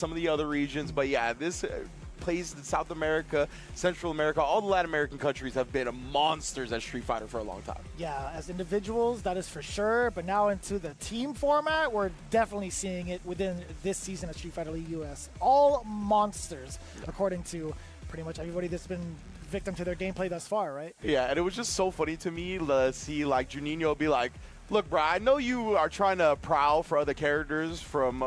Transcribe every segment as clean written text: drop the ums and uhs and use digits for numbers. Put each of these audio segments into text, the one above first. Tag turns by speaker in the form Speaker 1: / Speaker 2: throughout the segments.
Speaker 1: some of the other regions, but yeah, this plays in South America, Central America, all the Latin American countries have been monsters at Street Fighter for a long time.
Speaker 2: Yeah, as individuals, that is for sure, but now into the team format, we're definitely seeing it within this season of Street Fighter League US. All monsters, according to pretty much everybody that's been victim to their gameplay thus far, right?
Speaker 1: Yeah, and it was just so funny to me to see like Juninho be like, look, bro, I know you are trying to prowl for other characters from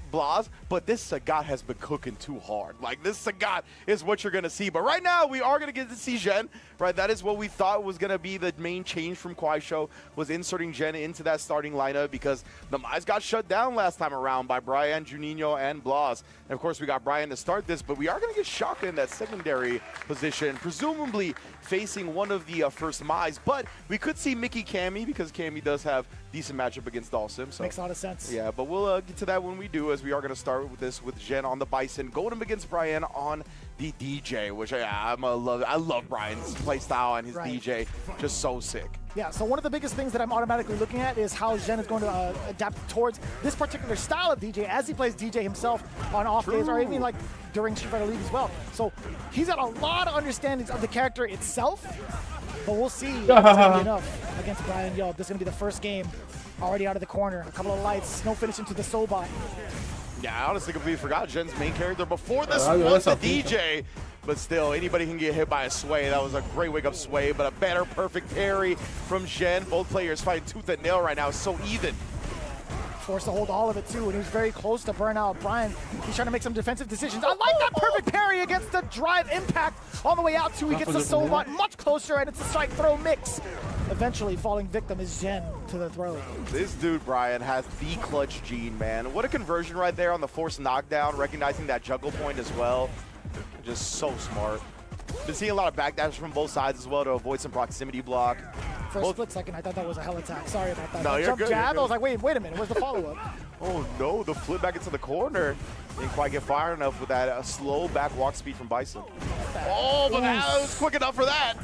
Speaker 1: Blas, but this Sagat has been cooking too hard. Like, this Sagat is what you're going to see. But right now, we are going to get to see Gen, right? That is what we thought was going to be the main change from Quai Show, was inserting Gen into that starting lineup because the Mize got shut down last time around by Brian, Juninho, and Blas. And, of course, we got Brian to start this, but we are going to get Shaka in that secondary position, presumably facing one of the first Mize. But we could see Mickey Cammy because Cammy does have decent matchup against Dalsim. So
Speaker 2: makes a lot of sense.
Speaker 1: Yeah, but we'll get to that when we do, as we are going to start with this with Gen on the Bison, going up against Brian on the DJ, which I love Brian's playstyle and his DJ, just so sick.
Speaker 2: Yeah, so one of the biggest things that I'm automatically looking at is how Gen is going to adapt towards this particular style of DJ as he plays DJ himself on off days or even like during Street Fighter League as well. So he's got a lot of understandings of the character itself, but we'll see if it's going to be enough against Brian. Yo, this is going to be the first game already out of the corner. A couple of lights, no finish into the Sobot.
Speaker 1: Yeah, I honestly completely forgot Gen's main character before this was the DJ. But still, anybody can get hit by a sway. That was a great wake-up sway, but a better perfect parry from Gen. Both players fighting tooth and nail right now. It's so even.
Speaker 2: Forced to hold all of it, too, and he was very close to burn out Brian. He's trying to make some defensive decisions. I like that perfect parry against the drive impact on the way out, too. He gets the Sobot much closer, and it's a strike throw mix. Eventually, falling victim is Gen to the throw.
Speaker 1: This dude, Brian, has the clutch gene, man. What a conversion right there on the forced knockdown, recognizing that juggle point as well. Just so smart. Been seeing a lot of backdash from both sides as well to avoid some proximity block.
Speaker 2: For a split second, I thought that was a hell attack. Sorry about that.
Speaker 1: No, you're
Speaker 2: jump
Speaker 1: good,
Speaker 2: jab,
Speaker 1: you're
Speaker 2: I was like, wait a minute, where's the follow-up?
Speaker 1: Oh no, the flip back into the corner. Didn't quite get far enough with that slow back walk speed from Bison. Oh, but that was quick enough for that.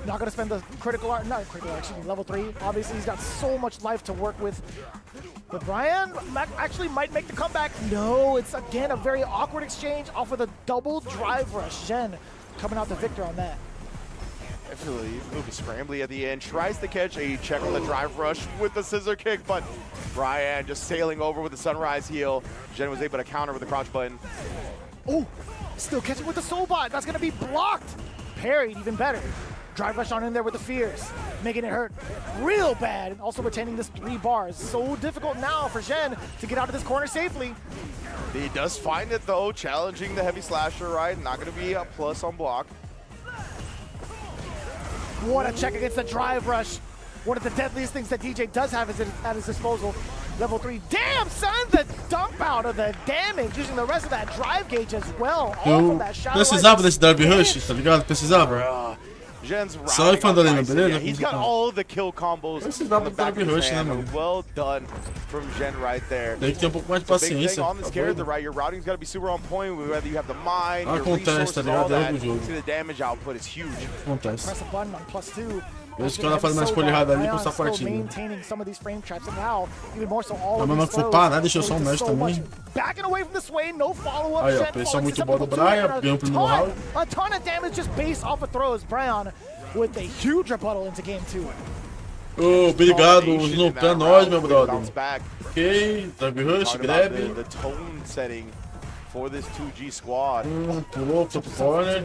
Speaker 2: Not going to spend the critical art, not critical art, excuse me, level 3. Obviously, he's got so much life to work with. But Brian actually might make the comeback. No, it's again a very awkward exchange off of the double drive rush. Gen coming out the victor on that.
Speaker 1: Definitely a little bit scrambly at the end. Tries to catch a check on the drive rush with the scissor kick, but Brian just sailing over with the sunrise heel. Gen was able to counter with the crouch button.
Speaker 2: Oh, still catching with the Sobot. That's going to be blocked. Parried even better. Drive rush on in there with the fears, making it hurt real bad. Also retaining this 3 bars. So difficult now for Gen to get out of this corner safely.
Speaker 1: He does find it though, challenging the heavy slasher, right? Not going to be a plus on block.
Speaker 2: What a check against the drive rush. One of the deadliest things that DJ does have at his disposal. Level 3. Damn, son, the dump out of the damage using the rest of that drive gauge as well. All from that shadow.
Speaker 3: Precisava desse W Rush, tá ligado? Precisava.
Speaker 1: Gen's
Speaker 3: Só Fandolina, beleza?
Speaker 1: He's got all the kill combos.
Speaker 3: Precisava do W Rush, né, mano?
Speaker 1: Well done from Gen right there.
Speaker 3: Tem que ter pouco mais de
Speaker 1: Big thing
Speaker 3: paciência.
Speaker 1: on this character, right? Your routing's got to be super on point. Whether you have the mine, your
Speaker 3: Acontece,
Speaker 1: resources,
Speaker 3: tá ligado?
Speaker 1: all that.
Speaker 3: É do jogo.
Speaker 1: See the damage output is huge.
Speaker 3: Acontece.
Speaker 2: Press a button on +2.
Speaker 3: Esse cara faz uma escolha errada ali com essa partida.
Speaker 2: Maintaining some of these frame traps and now even more so all
Speaker 3: A
Speaker 2: of
Speaker 3: mesma
Speaker 2: these
Speaker 3: que foi
Speaker 2: throws.
Speaker 3: parar, deixou só um mestre também.
Speaker 2: Backing away from the sway, no follow-up.
Speaker 3: Aí, ó, pressão muito boa do Brian, ganhou o primeiro round.
Speaker 2: A ton of damage just based off of throws. Brian with a huge rebuttal into game 2.
Speaker 3: Ô, obrigado, Snoop, pra nós, meu brother. Ok, W Rush, grab.
Speaker 1: The tone setting for this 2G squad.
Speaker 3: Pulou pro corner.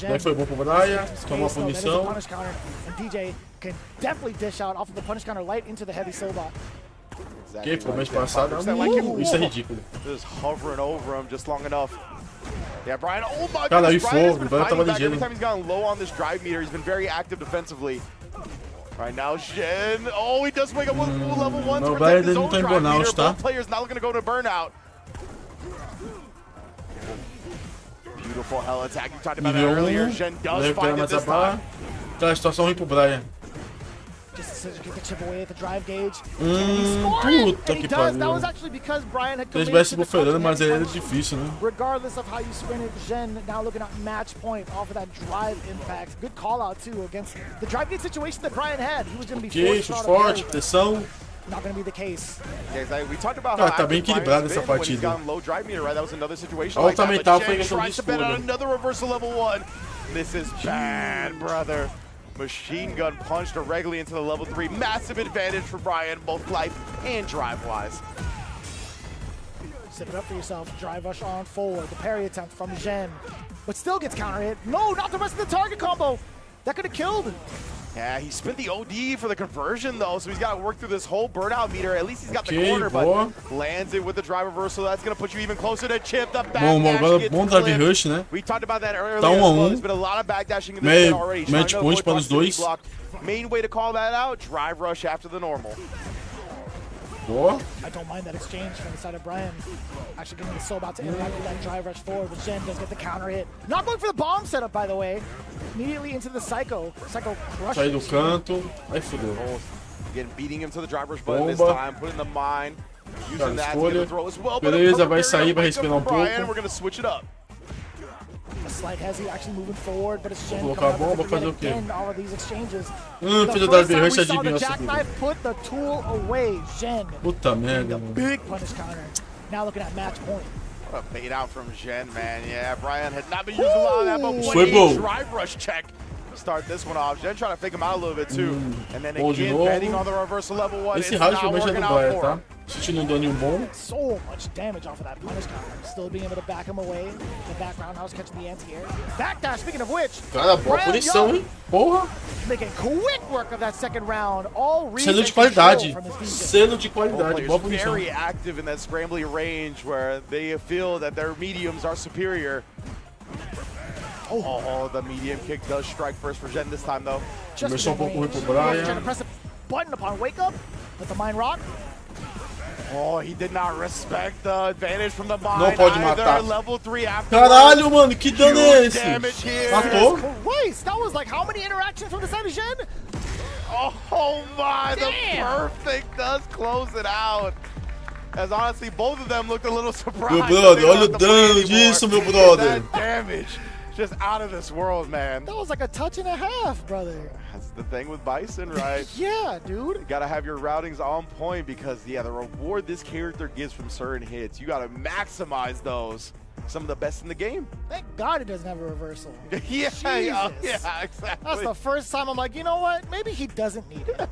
Speaker 3: Daí foi bom pro Brian, tomou a punição.
Speaker 2: And DJ can definitely dish out off of the punish counter light into the heavy Sobot.
Speaker 3: Ok, ficou mês passado. Isso é ridículo.
Speaker 1: Just hovering over him just long enough. Yeah, Brian, oh my
Speaker 3: Cara, aí
Speaker 1: goodness, Brian has
Speaker 3: fogo,
Speaker 1: been
Speaker 3: o Brian tava
Speaker 1: fighting back every
Speaker 3: ligeiro.
Speaker 1: time he's gotten low on this drive meter. He's been very active defensively. Right now, Gen, oh, he does wake up with level 1 to
Speaker 3: Não,
Speaker 1: protect his
Speaker 3: ele não
Speaker 1: own
Speaker 3: tá em
Speaker 1: drive
Speaker 3: burnout,
Speaker 1: meter.
Speaker 3: tá?
Speaker 1: Both players not looking to go to burnout. Beautiful hell attack. You talked about that
Speaker 3: Nível
Speaker 1: earlier.
Speaker 3: 1,
Speaker 1: Gen does
Speaker 3: recupera
Speaker 1: find it
Speaker 3: mais a
Speaker 1: this
Speaker 3: barra.
Speaker 1: time.
Speaker 3: Aquela situação ruim pro Brian.
Speaker 2: Just a scissor kick to chip away at the drive gauge.
Speaker 3: Puta que
Speaker 2: That
Speaker 3: pariu.
Speaker 2: was actually because Brian had
Speaker 3: Se ele
Speaker 2: committed
Speaker 3: estivesse
Speaker 2: to the
Speaker 3: buferando, mas
Speaker 2: clutch
Speaker 3: aí era
Speaker 2: punch.
Speaker 3: difícil, né?
Speaker 2: Regardless of how you spin it, Gen now looking at match point off of that drive impact. Good call out too against the drive gate situation that Brian had. He was going to be
Speaker 3: Ok,
Speaker 2: forced
Speaker 3: chute
Speaker 2: out of
Speaker 3: forte,
Speaker 2: the
Speaker 3: pressão.
Speaker 2: not going to be the case.
Speaker 1: Yeah, exactly. We talked about
Speaker 3: Cara,
Speaker 1: how
Speaker 3: tá bem
Speaker 1: active
Speaker 3: equilibrada
Speaker 1: Brian's
Speaker 3: essa
Speaker 1: been when he's
Speaker 3: partida.
Speaker 1: gotten low drive meter, right? That was another situation
Speaker 3: A
Speaker 1: like
Speaker 3: outra
Speaker 1: that.
Speaker 3: mental
Speaker 1: But
Speaker 3: foi
Speaker 1: Jen
Speaker 3: questão de
Speaker 1: tries to bet on
Speaker 3: escolha.
Speaker 1: another reversal level 1. This is bad, brother. Machine gun punch directly into the level 3. Massive advantage for Brian, both life and drive-wise.
Speaker 2: Set it up for yourself. Drive rush on forward. The parry attempt from Zhen, but still gets counter hit. No, not the rest of the target combo. That could have killed.
Speaker 1: Yeah, he spent the OD for the conversion, though, so he's got to work through this whole burnout meter. At least he's got the corner, but lands it with the drive reversal. That's going to put you even closer to Chip. The backdash
Speaker 3: Bom drive rush, né?
Speaker 1: We talked about that earlier.
Speaker 3: Tá 1 a 1.
Speaker 1: There's been a lot of backdashing in this set already.
Speaker 3: Match point para os dois.
Speaker 1: Main way to call that out, drive rush after the normal.
Speaker 3: Boa.
Speaker 2: I don't mind that exchange from the side of Brian. Actually getting the soul about to interact with that drive rush forward, but Zhen does get the counter hit. Not going for the bomb setup, by the way. Immediately into the Psycho. Psycho crushes.
Speaker 3: Sai do canto. Aí fodeu.
Speaker 1: Again, beating him to the drive rush button this time, putting the mine, using that to get the throw as well.
Speaker 3: Beleza, vai sair, vai respirar
Speaker 1: Brian,
Speaker 3: pouco.
Speaker 1: we're going to switch it up.
Speaker 2: A slight hezzy actually moving forward, but it's Zhen
Speaker 3: Vou
Speaker 2: coming
Speaker 3: colocar a bomba,
Speaker 2: up
Speaker 3: fazer o
Speaker 2: with
Speaker 3: quê?
Speaker 2: again, all of these exchanges.
Speaker 3: Filho
Speaker 2: The
Speaker 3: da
Speaker 2: first time
Speaker 3: berrança
Speaker 2: we saw
Speaker 3: adivinhou
Speaker 2: the
Speaker 3: essa tudo.
Speaker 2: jackknife put the tool away. Zhen,
Speaker 3: Puta merda, mano.
Speaker 2: big punish counter. Now looking at match point.
Speaker 1: What a bait out from Zhen, man. Yeah, Brian had not been using a lot of that, but
Speaker 3: Foi bom.
Speaker 1: drive rush check. Start this one off. Zhen trying to fake him out a little bit too. And then
Speaker 3: Bom de
Speaker 1: again,
Speaker 3: novo.
Speaker 1: betting on the reversal level 1.
Speaker 3: Esse
Speaker 1: It's
Speaker 3: round
Speaker 1: not
Speaker 3: realmente é
Speaker 1: working
Speaker 3: do
Speaker 1: out
Speaker 3: Brian,
Speaker 1: for
Speaker 3: tá?
Speaker 1: him.
Speaker 3: Se a gente não deu nenhum bom.
Speaker 2: So much damage off of that punish counter. Still being able to back him away. The back roundhouse catching the anti-air. Backdash, speaking of which.
Speaker 3: Cara, boa
Speaker 2: Brian
Speaker 3: punição,
Speaker 2: Young
Speaker 3: hein? Porra.
Speaker 2: making quick work of that second round. All
Speaker 3: Selo de
Speaker 2: reach
Speaker 3: qualidade.
Speaker 2: from his DJ.
Speaker 3: Selo de
Speaker 1: Both
Speaker 3: qualidade. Boa
Speaker 1: players
Speaker 3: punição.
Speaker 1: very active in that scrambly range where they feel that their mediums are superior. Oh, the medium kick does strike first for Zhen this time, though.
Speaker 2: Just
Speaker 3: Começou
Speaker 2: within
Speaker 3: pouco ruim pro
Speaker 2: range. Trying to
Speaker 3: Brian.
Speaker 2: press a button upon wake up. Let the mine rock.
Speaker 1: Oh, he did not respect the advantage from the mine.
Speaker 3: Não pode
Speaker 1: either.
Speaker 3: matar.
Speaker 1: Level 3 after.
Speaker 3: Caralho, mano, que dano é esse?
Speaker 1: Damage here.
Speaker 3: Matou?
Speaker 2: Christ, that was like how many interactions from the side of Zhen?
Speaker 1: Oh my,
Speaker 2: Damn.
Speaker 1: the perfect does close it out. As honestly, both of them looked a little surprised.
Speaker 3: Meu brother,
Speaker 1: that they don't
Speaker 3: olha o
Speaker 1: have to play
Speaker 3: dano
Speaker 1: anymore.
Speaker 3: disso, meu brother.
Speaker 1: That damage, just out of this world, man.
Speaker 2: That was like a touch and a half, brother.
Speaker 1: That's the thing with Bison, right?
Speaker 2: Yeah, dude.
Speaker 1: You gotta have your routings on point because, yeah, the reward this character gives from certain hits, you gotta maximize those. Some of the best in the game.
Speaker 2: Thank God it doesn't have a reversal.
Speaker 1: Yeah,
Speaker 2: Jesus.
Speaker 1: yeah, exactly.
Speaker 2: That's the first time I'm like, you know what? Maybe he doesn't need it.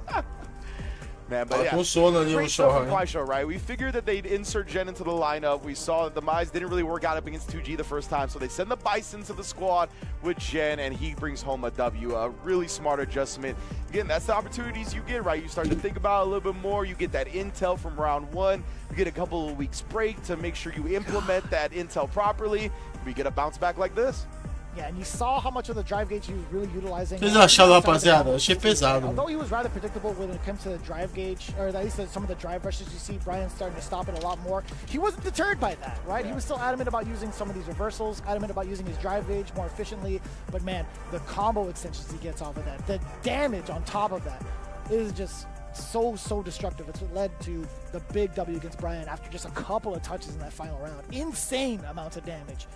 Speaker 1: Man, but
Speaker 3: Ela
Speaker 1: yeah.
Speaker 3: com sono ali no
Speaker 1: Great stuff
Speaker 3: chão,
Speaker 1: from
Speaker 3: hein?
Speaker 1: Quaisho, right? We figured that they'd insert Jen into the lineup. We saw that the Mize didn't really work out up against 2G the first time, so they send the Bison to the squad with Jen, and he brings home a W. A really smart adjustment. Again, that's the opportunities you get, right? You start to think about it a little bit more. You get that intel from round 1. You get a couple of weeks break to make sure you implement that intel properly. We get a bounce back like this.
Speaker 2: Yeah, and you saw how much of the drive gauge he was really utilizing.
Speaker 3: Vocês acharam, rapaziada? Achei pesado.
Speaker 2: Although he was rather predictable when it comes to the drive gauge, or at least some of the drive rushes you see, Brian's starting to stop it a lot more. He wasn't deterred by that, right? He was still adamant about using some of these reversals, adamant about using his drive gauge more efficiently. But man, the combo extensions he gets off of that, the damage on top of that is just so destructive. It's what led to the big W against Brian after just a couple of touches in that final round. Insane amounts of damage.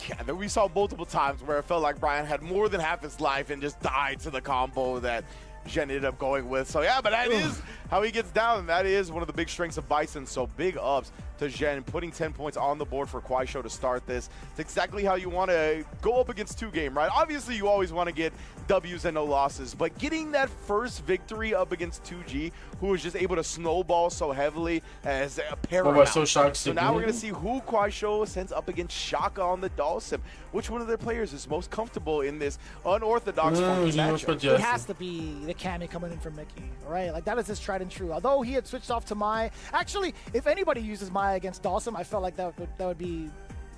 Speaker 1: Yeah, and then we saw multiple times where it felt like Brian had more than half his life and just died to the combo that Jen ended up going with. So yeah, but that is how he gets down, and that is one of the big strengths of Bison. So big ups to Jen, putting 10 points on the board for Quaisho to start this. It's exactly how you want to go up against 2Game, right? Obviously, you always want to get W's and no losses, but getting that first victory up against 2G, who was just able to snowball so heavily as a paramount. So now we're going to see who Quaisho sends up against Shaka on the Dawson. Which one of their players is most comfortable in this unorthodox matchup?
Speaker 2: It has to be the Cammy coming in from Mickey, right? Like, that is his tried and true. Although he had switched off to Mai. Actually, if anybody uses Mai against Dawson, I felt like that would be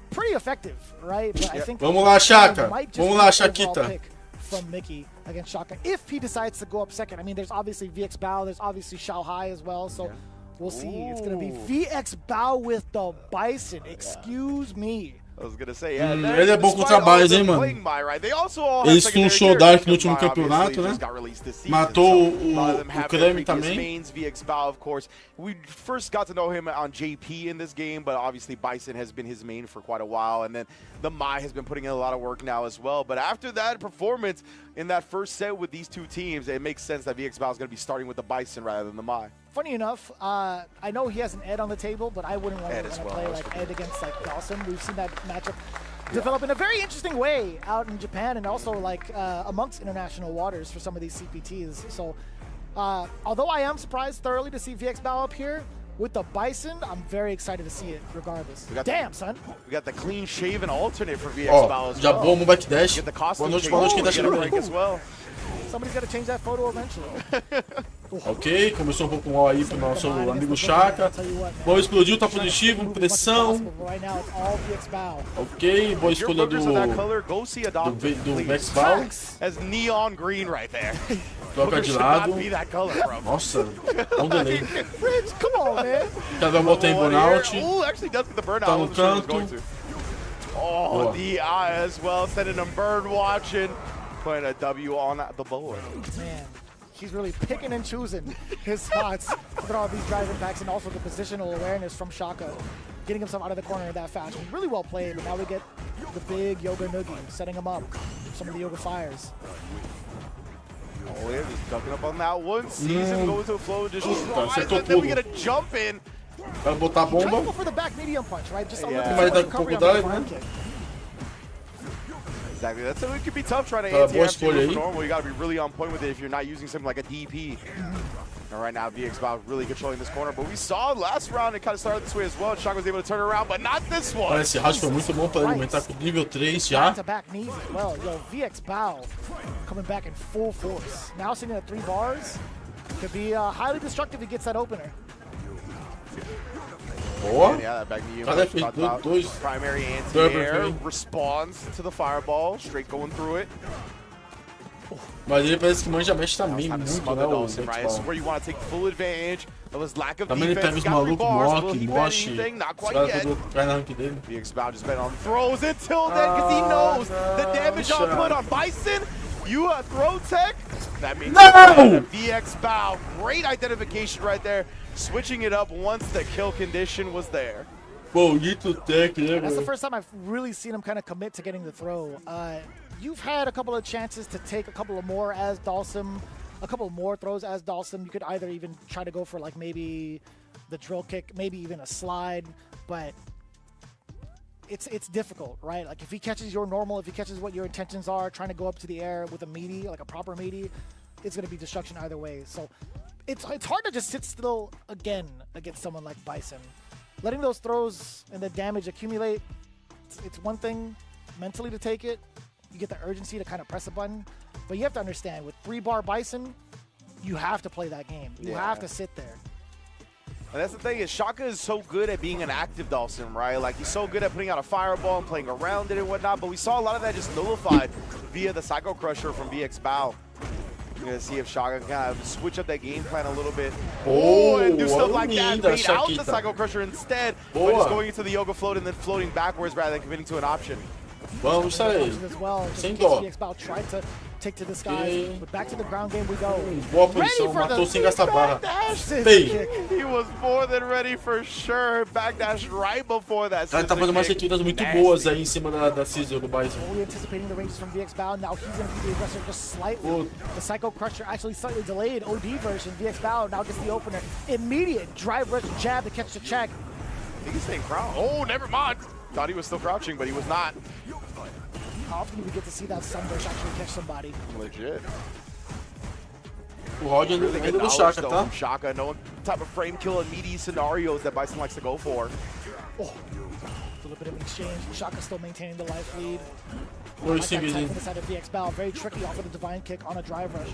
Speaker 2: pretty effective, right? But I think
Speaker 3: Vamos lá, Shaka. Vamos lá, Shakita.
Speaker 2: From Mickey against Shaka, if he decides to go up second. I mean, there's obviously VX Bao, there's obviously Xiao Hai as well, so we'll see. It's going to be VX Bao with the Bison. Excuse me.
Speaker 1: I was gonna say,
Speaker 3: ele é bom com trabalhos, hein, mano. Eles tunchou o Dark no último campeonato, né? Matou o Creme também.
Speaker 1: VX Bao, of course. We first got to know him on JP in this game, but obviously Bison has been his main for quite a while, and then the Mai has been putting in a lot of work now as well. But after that performance in that first set with these two teams, it makes sense that VX Bao is going to be starting with the Bison rather than the Mai.
Speaker 2: funny enough, I know he has an Ed on the table, but I wouldn't want to play like Ed against like Dawson. We've seen that matchup develop in a very interesting way out in Japan and also like amongst international waters for some of these CPTs. So although I am surprised thoroughly to see VX Bao up here, with the Bison, I'm very excited to see it regardless. Damn, son.
Speaker 1: We got the clean shaven alternate for VX Bao as
Speaker 3: já
Speaker 1: well.
Speaker 3: bom no backdash.
Speaker 1: Get the costume
Speaker 3: boa noite quem tá chegando
Speaker 1: as well.
Speaker 2: Somebody's got to change that photo eventually.
Speaker 3: Ok, começou um pouco mal aí pro nosso amigo Shaka. Bom, explodiu, tá positivo, pressão. Ok, boa escolha do VX Bao.
Speaker 1: As neon green right there.
Speaker 3: Troca de lado. Nossa, um delay. Cada volta em burnout. Tá no canto.
Speaker 1: Oh, DI as well, sending him bird watching. Putting a W on the board.
Speaker 2: Man, he's really picking and choosing his spots for all these drive impacts and also the positional awareness from Shaka, getting himself out of the corner in that fashion. Really well played, but now we get the big Yoga Noogie, setting him up for some of the Yoga Fires.
Speaker 1: Oh, yeah, just ducking up on that one. Sees him go into a flow, just and then we get a jump in.
Speaker 3: Vai botar a bomba.
Speaker 2: Try to go for the back medium punch, right? Just a little
Speaker 3: Vai dar
Speaker 2: bit
Speaker 3: um pouco drive, né?
Speaker 1: Exactly. That's it could be tough trying to anti-amp normal. You got to be really on point with it if you're not using something like a DP. And right now, VX Bao really controlling this corner. But we saw last round it kind of started this way as well. Shaka was able to turn around, but not this one.
Speaker 3: Esse rush foi muito bom para ele aumentar com nível 3 já.
Speaker 2: Back knees as well. Yo, VX Bao coming back in full force. Now sitting at 3 bars. Could be highly destructive if he gets that opener.
Speaker 3: Boa.
Speaker 1: Yeah, that back knee
Speaker 3: dois.
Speaker 1: Primary anti-air responds to the fireball, straight going through it.
Speaker 3: Mas ele parece que manja mexe também muito, né, o
Speaker 1: VX Bao. This is where you want to take full advantage of his lack of
Speaker 3: também ele pega
Speaker 1: defense.
Speaker 3: os malucos, mosh,
Speaker 1: not
Speaker 3: os
Speaker 1: quite
Speaker 3: caras
Speaker 1: yet.
Speaker 3: tudo cai na rank dele.
Speaker 1: VX Bao just been on throws until then because he knows the damage output on Bison. You throw tech. That means VX Bao. Great identification right there. Switching it up once the kill condition was there.
Speaker 3: Bonito tech, né,
Speaker 2: That's the first time I've really seen him kind of commit to getting the throw. You've had a couple of chances to take a couple of more as Dalsum, a couple of more throws as Dalsum. You could either even try to go for like maybe the drill kick, maybe even a slide, but it's difficult, right? Like if he catches your normal, if he catches what your intentions are, trying to go up to the air with a meaty, like a proper meaty, it's going to be destruction either way. So it's hard to just sit still again against someone like Bison. Letting those throws and the damage accumulate, it's one thing mentally to take it. You get the urgency to kind of press a button, but you have to understand with 3-bar Bison, you have to play that game. You have to sit there.
Speaker 1: And that's the thing is Shaka is so good at being an active Dalsum, right? Like he's so good at putting out a fireball and playing around it and whatnot, but we saw a lot of that just nullified via the Psycho Crusher from VX Bao. We're going to see if Shaka can kind of switch up that game plan a little bit. And do stuff like that. Bait out the Psycho Crusher instead, but just going into the Yoga Float and then floating backwards rather than committing to an option.
Speaker 3: Vamos sair. Sem dó.
Speaker 2: VX Bao tried to take to the skies, but back to the ground game we go.
Speaker 3: Boa posição, matou sem gastar barra.
Speaker 1: He was more than ready for sure. Backdash right before that.
Speaker 3: Ele tá fazendo umas retuidas muito boas aí em cima da Caesar do Bison.
Speaker 2: Only anticipating the ranges from VX Bao. Now he's going to be the aggressor just slightly. The Psycho Crusher actually slightly delayed. OD version. VX Bao now gets the opener. Immediate drive rush jab to catch the check.
Speaker 1: I think he's staying crouched. Oh, never mind. Thought he was still crouching, but he was not.
Speaker 2: How often do we get to see that Sunburst actually catch somebody?
Speaker 1: Legit.
Speaker 3: O Roger ainda do Shaka, tá?
Speaker 1: Shaka, no type of frame kill and meaty scenarios that Bison likes to go for.
Speaker 2: Oh, a little bit of an exchange. Shaka still maintaining the life lead.
Speaker 3: Like
Speaker 2: that tech from the side of VX Bao. Very tricky off of the Divine Kick on a drive rush.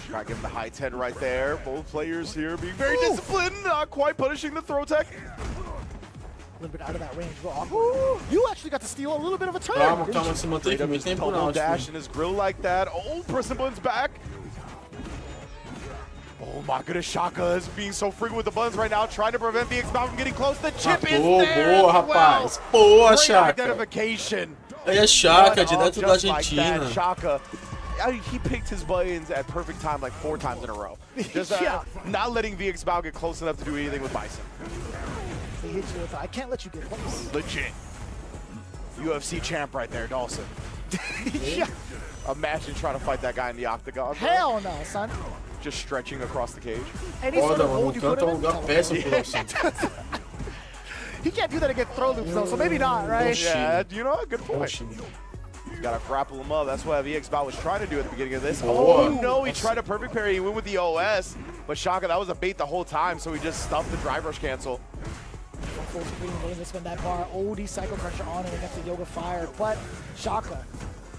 Speaker 1: Try to give him the high 10 right there. Both players here being very disciplined, not quite punishing the throw tech.
Speaker 2: A little bit out of that range. You actually got to steal a little bit of a turn.
Speaker 3: Calma, se mantém firme, tem por não.
Speaker 1: Dash in his grill like that. Oh, Persimmons back. Oh my goodness, Shaka is being so frequent with the buttons right now, trying to prevent VX Bao from getting close. The chip is there.
Speaker 3: Boa, rapaz. Boa, Shaka.
Speaker 1: Identification.
Speaker 3: Aí é Shaka, direto da Argentina.
Speaker 1: Like Shaka. He picked his buttons at perfect time like 4 times in a row. Just not letting VX Bao get close enough to do anything with Bison.
Speaker 2: He hits you with I can't let you get close.
Speaker 1: Legit. UFC champ right there, Dawson. Imagine trying to fight that guy in the octagon.
Speaker 2: Hell no, son.
Speaker 1: just stretching across the cage.
Speaker 2: Any sort of hold you put him in, he can't do that against throw loops though, so maybe not, right?
Speaker 1: Yeah, you know, good point. He's got to grapple him up. That's what VXBow was trying to do at the beginning of this. Oh, no, he tried a perfect parry. He went with the OS. But Shaka, that was a bait the whole time, so he just stuffed the drive rush cancel.
Speaker 2: Full screen, willing to spend that bar. OD Psycho Crusher on it against the Yoga Fire. But Shaka,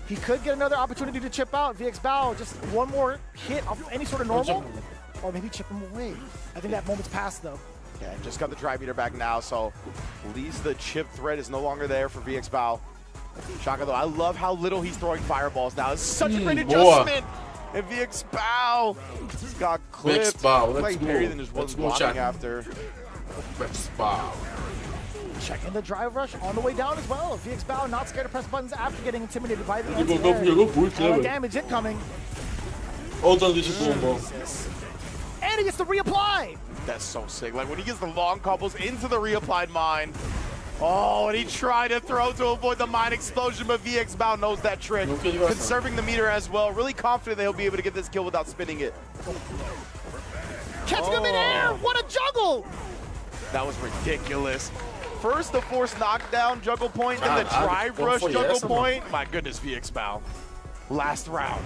Speaker 2: he could get another opportunity to chip out. VXBow, just one more hit off any sort of normal, or maybe chip him away. I think that moment's passed, though.
Speaker 1: Yeah, just got the drive meter back now, so at least the chip threat is no longer there for VXBow. Shaka, though, I love how little he's throwing fireballs now. It's such a great adjustment. And VXBow just got clipped.
Speaker 3: Let's go.
Speaker 1: Parry, then just wasn't blocking after.
Speaker 3: VXBow.
Speaker 2: Checking the drive rush on the way down as well. VXBow not scared to press buttons after getting intimidated by the anti-air. Damage incoming.
Speaker 3: And
Speaker 2: he gets to reapply.
Speaker 1: That's so sick. Like when he gets the long combos into the reapplied mine. Oh, and he tried to throw to avoid the mine explosion, but VXBow knows that trick. Conserving the meter as well. Really confident that he'll be able to get this kill without spinning it.
Speaker 2: Catching him in air. What a juggle.
Speaker 1: That was ridiculous. First the force knockdown juggle point, then the drive rush juggle point. My goodness, VXBow. Last round.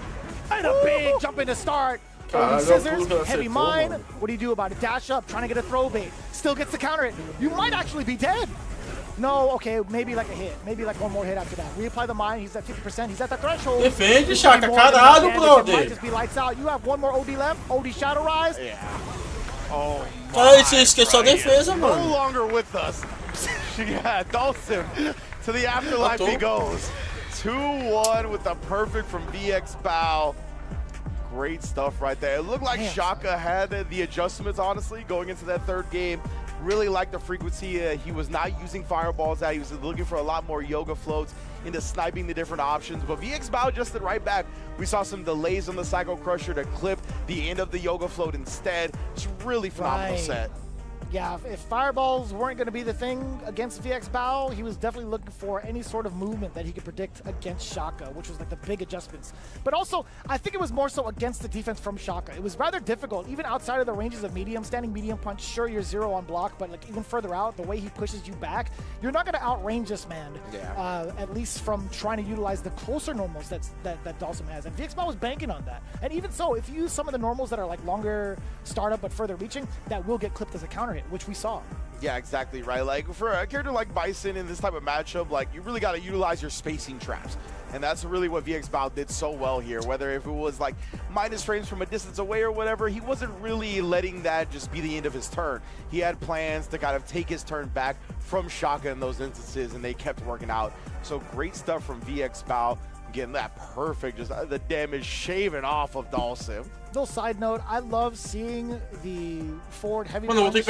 Speaker 2: And a big jump in to start. Scissors, heavy mine. What do you do about it? Dash up, trying to get a throw bait. Still gets to counter it. You might actually be dead. No, okay, maybe like a hit. Maybe like one more hit after that. Reapply the mine. He's at 50%. He's at the threshold.
Speaker 3: Defende, Shaka. Caralho, brother.
Speaker 2: Might just be lights out. You have one more OD left. OD Shadow Rise.
Speaker 1: Yeah. Oh,
Speaker 3: Cara, você esqueceu a defesa, mano.
Speaker 1: No longer with us. Yeah, Dawson. To the afterlife he goes. 2-1 with the perfect from VXBow. Great stuff right there. It looked like Shaka had the adjustments, honestly, going into that third game. Really liked the frequency. He was not using fireballs out. He was looking for a lot more yoga floats into sniping the different options. But VXBow adjusted right back. We saw some delays on the Psycho Crusher to clip the end of the yoga float instead. It's really phenomenal set.
Speaker 2: Yeah, if fireballs weren't going to be the thing against VXBow, he was definitely looking for any sort of movement that he could predict against Shaka, which was like the big adjustments. But also, I think it was more so against the defense from Shaka. It was rather difficult, even outside of the ranges of medium, standing medium punch. Sure, you're 0 on block, but like even further out, the way he pushes you back, you're not going to outrange this man. Yeah. At least from trying to utilize the closer normals that Dawson has. And VXBow was banking on that. And even so, if you use some of the normals that are like longer startup but further reaching, that will get clipped as a counter hit, which we saw.
Speaker 1: Yeah, exactly right. Like for a character like Bison in this type of matchup, like you really got to utilize your spacing traps. And that's really what VXBow did so well here. Whether if it was like minus frames from a distance away or whatever, he wasn't really letting that just be the end of his turn. He had plans to kind of take his turn back from Shaka in those instances, and they kept working out. So great stuff from VXBow. Getting that perfect, just the damage shaving off of Dawson.
Speaker 2: Little side note, I love seeing the forward heavy charge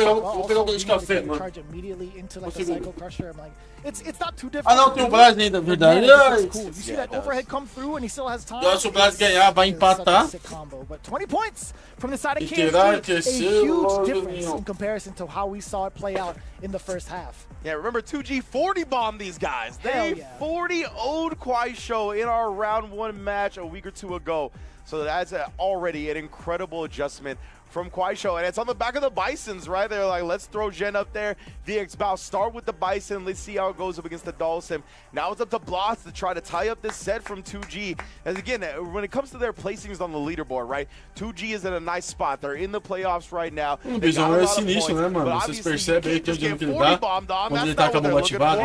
Speaker 2: immediately into like the Psycho Crusher. I'm like, it's not too difficult.
Speaker 3: Ah, não, tem o Blas ainda, verdade.
Speaker 2: Cool. You see that overhead come through and he still has time.
Speaker 3: Se o Blas ganhar, vai empatar.
Speaker 2: But 20 points from the side of Quer, a huge difference in comparison to how we saw it play out in the first half.
Speaker 1: Yeah, remember 2G 40 bombed these guys. They 40-0'd Quaisho in our round 1 match a week or two ago. So that's already an incredible adjustment from Quaisho, and it's on the back of the Bisons, right? They're like, let's throw Gen up there. VXBow start with the Bison. Let's see how it goes up against the Dawson. Now it's up to Bloss to try to tie up this set from 2G. As again, when it comes to their placings on the leaderboard, right? 2G is in a nice spot. They're in the playoffs right now.
Speaker 3: Visão é sinistro, né, mano? Vocês percebem aí que o dano que ele dá quando ele tá com a bomba ativada.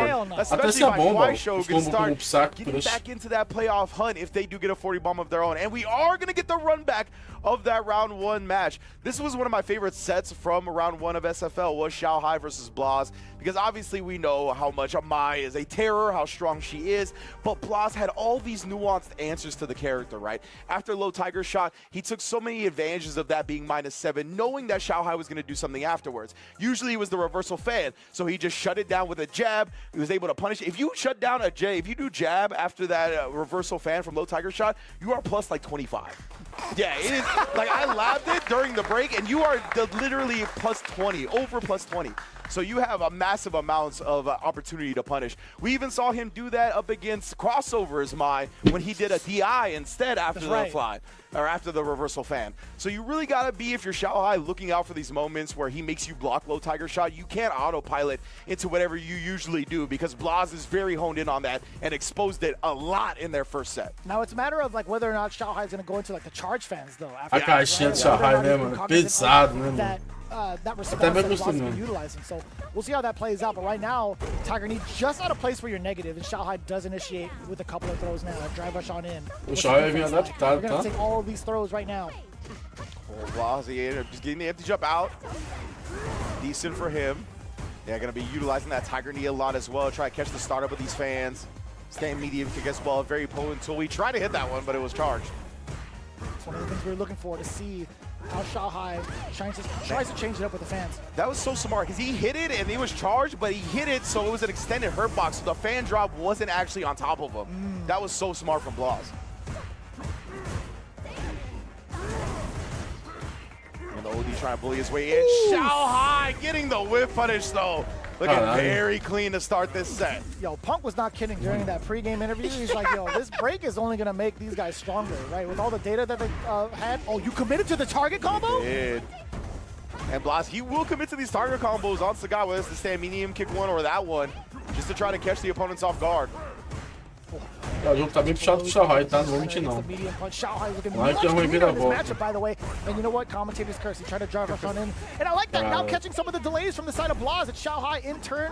Speaker 3: Até se a bomba, os combos como o saco.
Speaker 1: Getting back into that playoff hunt if they do get a 40 bomb of their own. And we are going to get the run back of that round 1 match. This was one of my favorite sets from round 1 of SFL was Xiao Hai versus Blas, because obviously we know how much Mai is a terror, how strong she is, but Blas had all these nuanced answers to the character, right? After low Tiger shot, he took so many advantages of that being -7, knowing that Xiao Hai was going to do something afterwards. Usually it was the reversal fan, so he just shut it down with a jab. He was able to punish it. If you shut down a jab, if you do jab after that reversal fan from low Tiger shot, you are plus like 25. Yeah, it is. Like, I labbed it during the break, and you are literally plus 20, over plus 20. So you have a massive amounts of opportunity to punish. We even saw him do that up against crossovers, when he did a DI instead after the fly, or after the reversal fan. So you really got to be, if you're Xiaohai, looking out for these moments where he makes you block low tiger shot. You can't autopilot into whatever you usually do, because Blaz is very honed in on that and exposed it a lot in their first set.
Speaker 2: Now it's a matter of like whether or not Xiaohai is going to go into like the charge fans though.
Speaker 3: A caixinha de Xiaohai, né, mano? Pesado, né, mano?
Speaker 2: That response that Blaz has been utilizing. So we'll see how that plays out. But right now, Tiger Knee just at a place where you're negative, and Xiaohai does initiate with a couple of throws now. Drive rush on in.
Speaker 3: O Xiaohai vem adaptado,
Speaker 2: We're going to take all of these throws right now.
Speaker 1: Oh, Blaz, just getting the empty jump out. Decent for him. They're going to be utilizing that Tiger Knee a lot as well. Try to catch the startup of these fans. Stand medium kick as well. Very potent tool. We tried to hit that one, but it was charged.
Speaker 2: It's one of the things we're looking for, to see how Xiaohai tries to change it up with the fans.
Speaker 1: That was so smart, because he hit it and it was charged, but he hit it so it was an extended hurt box, so the fan drop wasn't actually on top of him. That was so smart from Blaz. And the OD trying to bully his way in. Xiaohai getting the whiff punish though. Looking very clean to start this set.
Speaker 2: Yo, Punk was not kidding during that pregame interview. He's like, yo, this break is only going to make these guys stronger, right? With all the data that they had. Oh, you committed to the target combo?
Speaker 1: He did. And Blaz, he will commit to these target combos on Sagai, whether it's the stand medium kick one or that one, just to try to catch the opponents off guard.
Speaker 3: O jogo tá bem puxado pro Xiaohai, tá? Não vou mentir, não. Vai que é uma reviravolta.
Speaker 2: By the way, and you know what? Commentators curse. He tried to drive rush on in. And I like that. Now catching some of the delays from the side of Blaz. It's Xiaohai in turn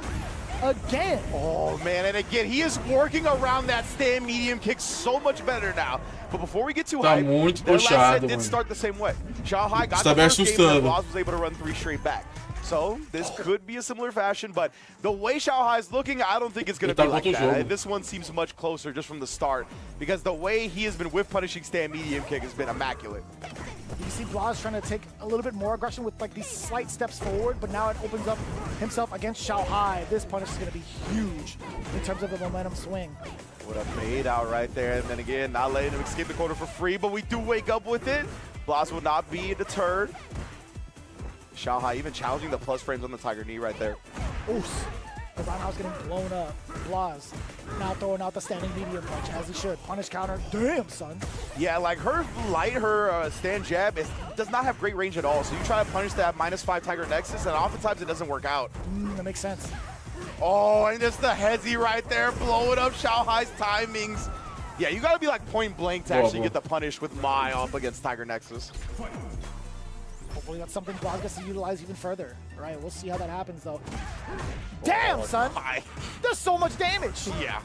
Speaker 2: again.
Speaker 1: Oh, man. And again, he is working around that stand medium kick so much better now. But before we get too high,
Speaker 3: muito
Speaker 1: last set
Speaker 3: puxado,
Speaker 1: did start the same way. Xiaohai got
Speaker 3: the
Speaker 1: first game, and Blaz was able to run 3 straight back. So this could be a similar fashion, but the way Xiaohai is looking, I don't think it's going to be like that. This one seems much closer just from the start, because the way he has been whiff punishing stand medium kick has been immaculate.
Speaker 2: You see Blaz trying to take a little bit more aggression with like these slight steps forward, but now it opens up himself against Xiaohai. This punish is going to be huge in terms of the momentum swing.
Speaker 1: What a fade out right there, and then again, not letting him escape the corner for free, but we do wake up with it. Blaz will not be deterred. Xiaohai even challenging the plus frames on the Tiger Knee right there.
Speaker 2: Oof. The roundhouse getting blown up. Blaz now throwing out the standing medium punch, as he should. Punish counter. Damn, son.
Speaker 1: Yeah, like her stand jab does not have great range at all. So you try to punish that -5 Tiger Nexus, and oftentimes it doesn't work out.
Speaker 2: That makes sense.
Speaker 1: Oh, and just the hezzy right there, blowing up Xiaohai's timings. Yeah, you got to be like point blank to actually get the punish with Mai up against Tiger Nexus.
Speaker 2: Hopefully that's something Blaz gets to utilize even further. Right, we'll see how that happens though. Damn, son! There's so much damage!
Speaker 1: Yeah.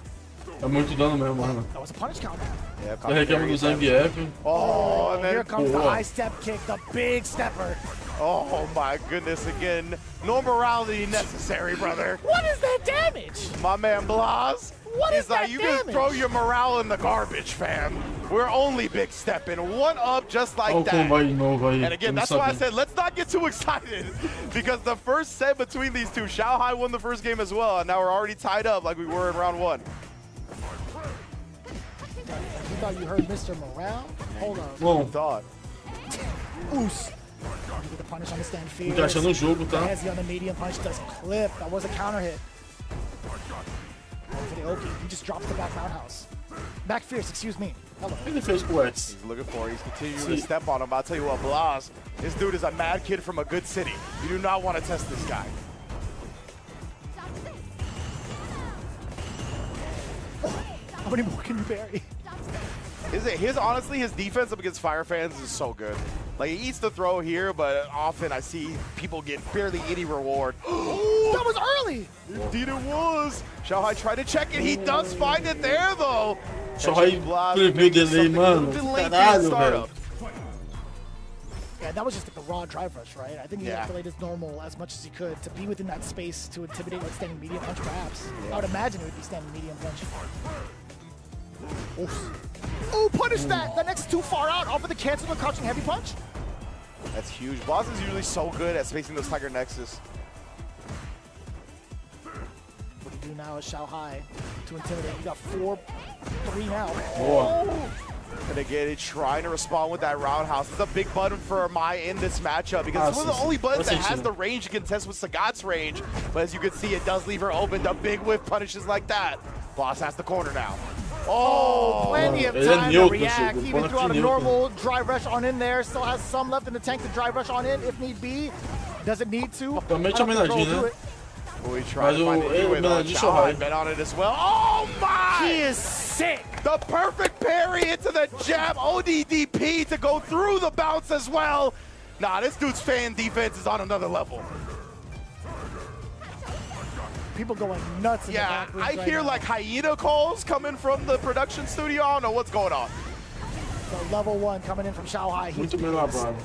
Speaker 3: É muito dano mesmo, mano.
Speaker 2: That was a punish counter.
Speaker 3: Yeah, reclama do Zangief.
Speaker 1: Oh, and then
Speaker 2: here comes the high step kick, the big stepper.
Speaker 1: Oh my goodness, again. No morality necessary, brother.
Speaker 2: What is that damage?
Speaker 1: My man Blaz.
Speaker 2: What is that
Speaker 1: you
Speaker 2: damage?
Speaker 1: can throw your morale in the garbage, fam. We're only big stepping. One up just like that. And again, that's why I said let's not get too excited, because the first set between these two, Xiaohai won the first game as well, and now we're already tied up like we were in round 1.
Speaker 2: You thought you heard Mr. Morale? Hold on.
Speaker 3: Bom,
Speaker 1: thought.
Speaker 2: Oos. The punish on the stand fierce.
Speaker 3: Encaixando o jogo, tá?
Speaker 2: Hezzy on the medium punch does clip. That was a counter hit. For the Oki, he just drops the back roundhouse. Back fierce, excuse me. Hello.
Speaker 3: Ele fez com o X.
Speaker 1: He's looking for it. He's continuing to step on him. I'll tell you what, Blaz, this dude is a mad kid from a good city. You do not want to test this guy.
Speaker 2: How many more can you bury?
Speaker 1: Honestly, his defense up against Fire fans is so good. Like, he eats the throw here, but often I see people get barely any reward.
Speaker 2: That was early!
Speaker 1: Indeed it was. Xiaohai tried to check it. He does find it there, though.
Speaker 3: Xiaohai previu o delay, mano. Caralho, velho.
Speaker 2: Yeah, that was just like a raw drive rush, right? I think he delayed his normal as much as he could to be within that space to intimidate with standing medium punch, perhaps. I would imagine it would be standing medium punch. Oh, punish that! That next is too far out off of the cancel and crouching heavy punch.
Speaker 1: That's huge. Blaz is usually so good at spacing those Tiger Nexus.
Speaker 2: What do you do now is Xiaohai to intimidate. You got 4-3 now.
Speaker 3: Boa.
Speaker 1: And again, he's trying to respond with that roundhouse. It's a big button for Mai in this matchup because it's one of the only buttons that has the range to contest with Sagat's range. But as you can see, it does leave her open to big whiff punishes like that. Boss has the corner now.
Speaker 2: Oh, plenty of time to react. Even throughout a normal drive rush on in there. Still has some left in the tank to drive rush on in if need be. Doesn't need to.
Speaker 3: Também tinha homenagem, né?
Speaker 1: We try to find it with Xiaohai bet on it as well. Oh my!
Speaker 2: He is sick.
Speaker 1: The perfect parry into the jab. ODDP to go through the bounce as well. Nah, this dude's fan defense is on another level.
Speaker 2: People going nuts in the back
Speaker 1: I hear
Speaker 2: now.
Speaker 1: like hyena calls coming from the production studio. I don't know what's going on.
Speaker 2: So level 1 coming in from Xiaohai.
Speaker 3: Muito bem elaborado.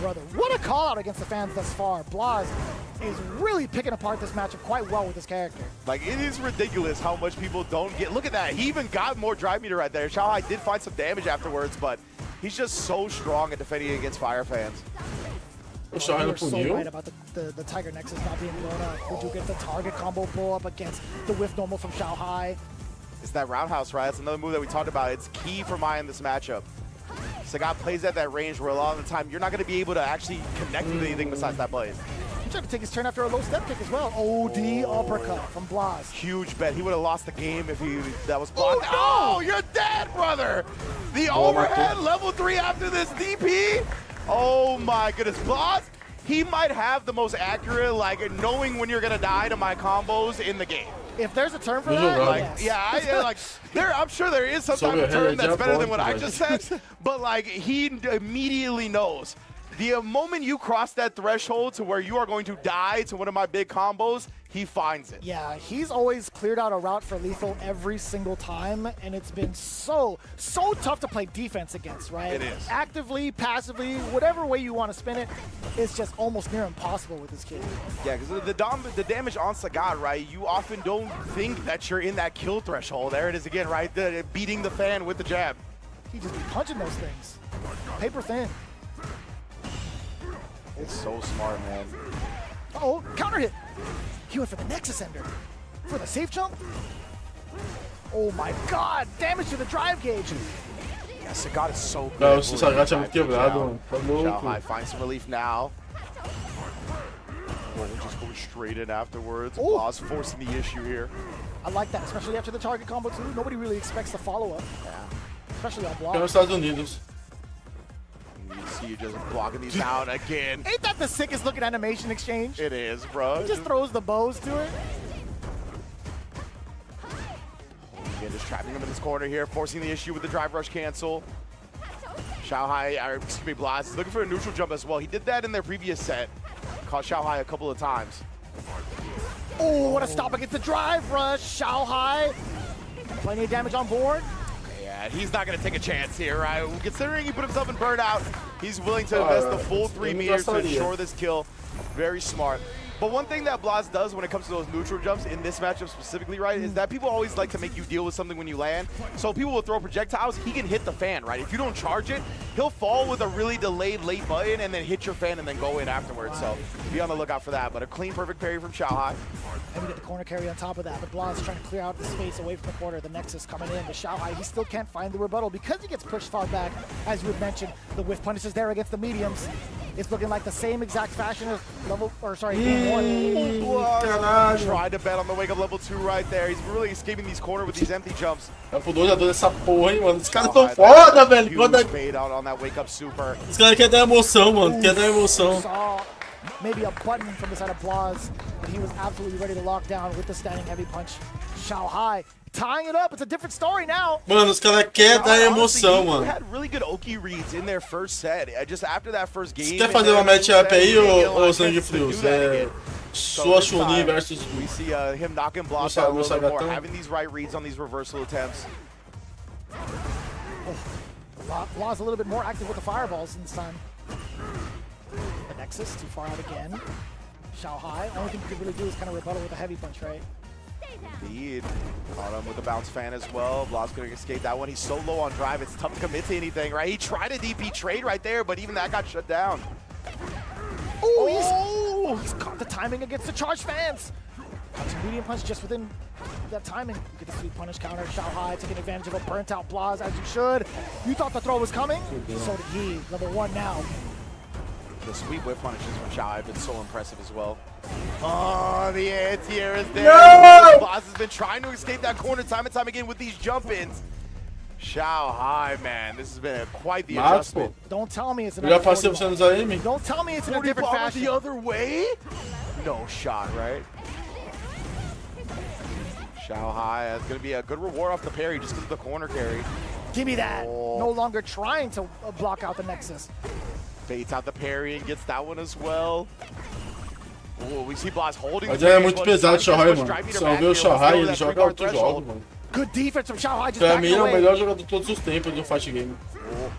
Speaker 2: Brother, what a call out against the fans thus far. Blaz is really picking apart this matchup quite well with his character.
Speaker 1: Like, it is ridiculous how much people don't get. Look at that. He even got more drive meter right there. Xiaohai did find some damage afterwards, but he's just so strong at defending against fire fans.
Speaker 3: O Xiaohai não
Speaker 2: so
Speaker 3: puniu.
Speaker 2: right about the Tiger Nexus not being blown up. Would you get the target combo pull up against the whiff normal from Xiaohai?
Speaker 1: It's that roundhouse, right? That's another move that we talked about. It's key for Mai in this matchup. Sagat plays at that range where a lot of the time you're not going to be able to actually connect with anything besides that blaze.
Speaker 2: He tried to take his turn after a low step kick as well. OD uppercut from Blaz.
Speaker 1: Huge bet. He would have lost the game if that was blocked. Oh, you're dead, brother! The overhead level 3 after this DP. Oh my goodness, Blaz. He might have the most accurate, like, knowing when you're going to die to my combos in the game.
Speaker 2: If there's a term for that,
Speaker 1: like,
Speaker 2: yes.
Speaker 1: I'm sure there is some type of term that's better than what I just said, but like he immediately knows. The moment you cross that threshold to where you are going to die to one of my big combos, he finds it.
Speaker 2: Yeah, he's always cleared out a route for lethal every single time, and it's been so tough to play defense against, right?
Speaker 1: It is.
Speaker 2: Actively, passively, whatever way you want to spin it, it's just almost near impossible with this kid.
Speaker 1: Yeah, because the damage on Sagat, right, you often don't think that you're in that kill threshold. There it is again, right? Beating the fan with the jab.
Speaker 2: He just be punching those things. Paper thin.
Speaker 1: It's so smart, man.
Speaker 2: Uh-oh, counter hit. He went for the Nexus Ender. For the safe jump? Oh my god, damage to the drive gauge.
Speaker 1: Yeah, Sagat is so good.
Speaker 3: Não, o Sagat é muito quebrado, mano. Tá louco.
Speaker 1: Xiaohai finds some relief now. We'll just go straight in afterwards. Blaz forcing the issue here.
Speaker 2: I like that, especially after the target combo too. Nobody really expects the follow-up.
Speaker 1: Yeah.
Speaker 2: Especially on block.
Speaker 3: Porque nos Estados Unidos.
Speaker 1: You see you just blocking these down again.
Speaker 2: Ain't that the sickest looking animation exchange?
Speaker 1: It is, bro.
Speaker 2: He just throws the bows to it.
Speaker 1: Again, just trapping him in this corner here, forcing the issue with the drive rush cancel. Blaz is looking for a neutral jump as well. He did that in their previous set. Caught Xiaohai a couple of times.
Speaker 2: Oh, what a stop against the drive rush. Xiaohai. Plenty of damage on board.
Speaker 1: Yeah, he's not going to take a chance here, right? Considering he put himself in burnout, he's willing to invest the full 3 meters to ensure this kill. Very smart. But one thing that Blaz does when it comes to those neutral jumps in this matchup specifically, right, is that people always like to make you deal with something when you land. So people will throw projectiles, he can hit the fan, right? If you don't charge it, he'll fall with a really delayed late button and then hit your fan and then go in afterwards. So be on the lookout for that. But a clean, perfect parry from Xiaohai.
Speaker 2: And we get the corner carry on top of that. But Blaz trying to clear out the space away from the corner. The Nexus coming in. But Xiaohai, he still can't find the rebuttal because he gets pushed far back. As you had mentioned, the whiff punishes there against the mediums. It's looking like the same exact fashion as game 1.
Speaker 1: Tried to bet on the wake up level 2 right there. He's really escaping these corner with these empty jumps.
Speaker 3: É pro 2x2 dessa porra, hein, mano. Os caras tão foda, velho. Os caras querem dar emoção, mano. Quer dar emoção.
Speaker 2: Maybe a button from the side of Blaz, but he was absolutely ready to lock down with the standing heavy punch. Xiaohai tying it up. It's a different story now.
Speaker 3: Mano, os caras querem dar emoção, mano.
Speaker 1: Had really good Oki reads in their first set. Just after that first game.
Speaker 3: Você quer fazer uma matchup aí, ô Sangue Frios? É sua Chunin versus.
Speaker 1: We see him knocking blocks out a little bit more, having these right reads on these reversal attempts.
Speaker 2: Blaz a little bit more active with the fireballs this time. The Nexus too far out again. Xiaohai, only thing you can really do is kind of rebuttal with a heavy punch, right?
Speaker 1: Indeed. Caught him with the bounce fan as well. Blaz couldn't escape that one. He's so low on drive, it's tough to commit to anything, right? He tried a DP trade right there, but even that got shut down.
Speaker 2: Ooh, he's caught the timing against the charge fans. Punching medium punch just within that timing. You get the sweet punish counter. Xiaohai taking advantage of a burnt out Blaz as you should. You thought the throw was coming? So did he. Level 1 now.
Speaker 1: The sweet whip punishes from Xiaohai have been so impressive as well. Oh, the anti-air is there.
Speaker 3: No!
Speaker 1: Blaz has been trying to escape that corner time and time again with these jump-ins. Xiaohai, man, this has been quite the adjustment.
Speaker 2: Don't tell me it's
Speaker 3: Eu já passei você nos AM.
Speaker 2: Don't tell me it's in a different fashion.
Speaker 1: The other way? No shot, right? Xiaohai, that's going to be a good reward off the parry just because of the corner carry.
Speaker 2: Give me that.
Speaker 1: Oh.
Speaker 2: No longer trying to block out the Nexus.
Speaker 1: Baits out the parry and gets that one as well. Oh, we see Blaz holding.
Speaker 3: Mas é muito pesado o Xiaohai, mano. Só vê o Xiaohai, ele joga outro jogo, mano.
Speaker 2: Good defense from Xiaohai.
Speaker 3: Pra mim, ele é o melhor jogador de todos os tempos do fight game.
Speaker 1: Oh.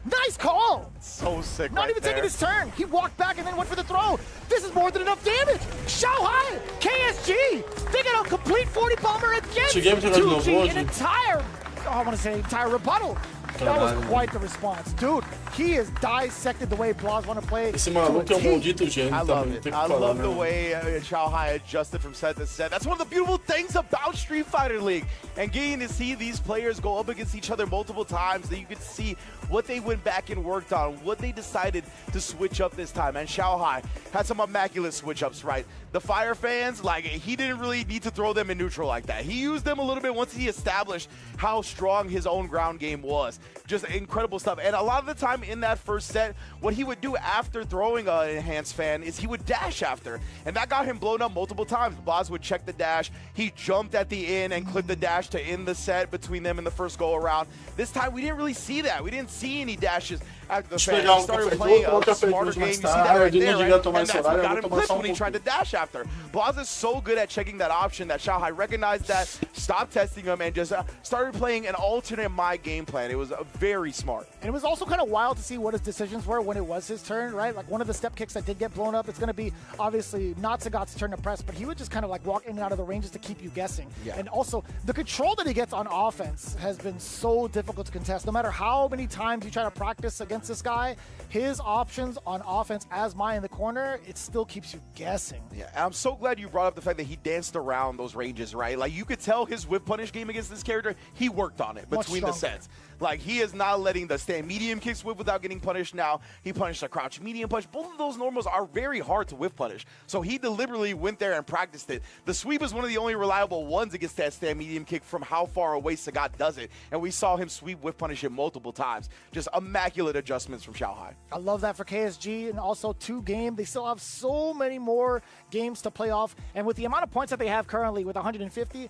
Speaker 2: Nice call!
Speaker 1: So sick.
Speaker 2: Not even taking his turn. He walked back and then went for the throw. This is more than enough damage. Xiaohai, KSG, they get a complete 40 bomber against 2G, an entire, I want to say entire rebuttal. That was quite the response. Dude, he has dissected the way Blaz want to play.
Speaker 3: Esse maluco é um maldito gênio.
Speaker 1: I love it. I love the way Xiaohai adjusted from set to set. That's one of the beautiful things about Street Fighter League. And getting to see these players go up against each other multiple times, that you could see what they went back and worked on, what they decided to switch up this time. And Xiaohai had some immaculate switch-ups, right? The Fire fans, like, he didn't really need to throw them in neutral like that. He used them a little bit once he established how strong his own ground game was. Just incredible stuff. And a lot of the time in that first set, what he would do after throwing an enhanced fan is he would dash after. And that got him blown up multiple times. Blaz would check the dash. He jumped at the end and clipped the dash to end the set between them in the first go-around. This time, we didn't really see that. We didn't see any dashes after the fan. He started playing a smarter game. You see that right there, right? And that's what got him blitzed when he tried to dash after. Blaz is so good at checking that option that Xiaohai recognized that, stopped testing him, and just started playing an alternate my game plan. It was very smart.
Speaker 2: And it was also kind of wild to see what his decisions were when it was his turn, right? Like one of the step kicks that did get blown up, it's going to be obviously not Sagat's turn to press, but he would just kind of like walk in and out of the ranges to keep you guessing. Yeah. And also, the control that he gets on offense has been so difficult to contest. No matter how many times you try to practice against this guy, his options on offense as Mai in the corner, it still keeps you guessing.
Speaker 1: Yeah, and I'm so glad you brought up the fact that he danced around those ranges, right? Like, you could tell his whip punish game against this character, he worked on it between the sets. Like, he is not letting the stand medium kicks whip without getting punished now. He punished a crouch medium punch. Both of those normals are very hard to whip punish. So he deliberately went there and practiced it. The sweep is one of the only reliable ones against that stand medium kick from how far away Sagat does it. And we saw him sweep whip punish it multiple times. Just immaculate adjustments from Xiaohai.
Speaker 2: I love that for KSG, and also 2 game. They still have so many more games to play off. And with the amount of points that they have currently with 150,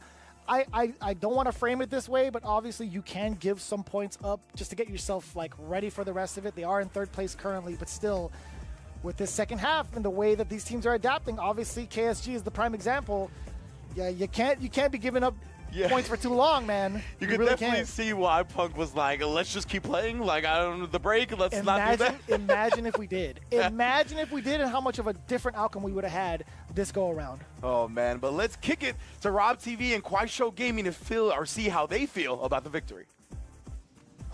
Speaker 2: I don't want to frame it this way, but obviously you can give some points up just to get yourself like ready for the rest of it. They are in 3rd place currently, but still with this second half and the way that these teams are adapting, obviously KSG is the prime example. Yeah, you can't be giving up points for too long, man.
Speaker 1: You can really definitely see why Punk was like, let's just keep playing. Like, I don't know, the break, let's not do that.
Speaker 2: Imagine if we did. Imagine if we did and how much of a different outcome we would have had this go around.
Speaker 1: Oh, man. But let's kick it to Rob TV and Quai Show Gaming to feel or see how they feel about the victory.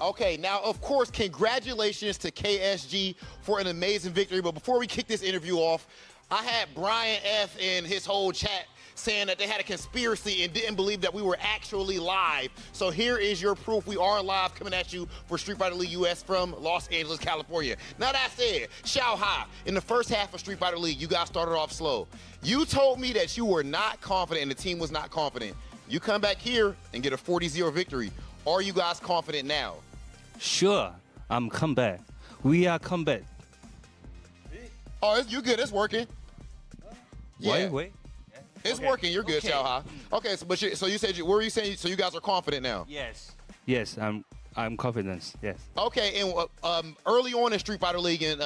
Speaker 4: Okay, now, of course, congratulations to KSG for an amazing victory. But before we kick this interview off, I had Brian F. and his whole chat saying that they had a conspiracy and didn't believe that we were actually live. So here is your proof. We are live coming at you for Street Fighter League US from Los Angeles, California. Now that said, Xiaohai, in the first half of Street Fighter League, you guys started off slow. You told me that you were not confident and the team was not confident. You come back here and get a 40-0 victory. Are you guys confident now?
Speaker 5: Sure, I'm come back. We are come back.
Speaker 4: Oh, you good, it's working. Yeah.
Speaker 5: Wait.
Speaker 4: It's working. You're good, Xiaohai. Okay, so you said what were you saying? So you guys are confident now?
Speaker 5: Yes, I'm confident. Yes.
Speaker 4: Okay, and early on in Street Fighter League in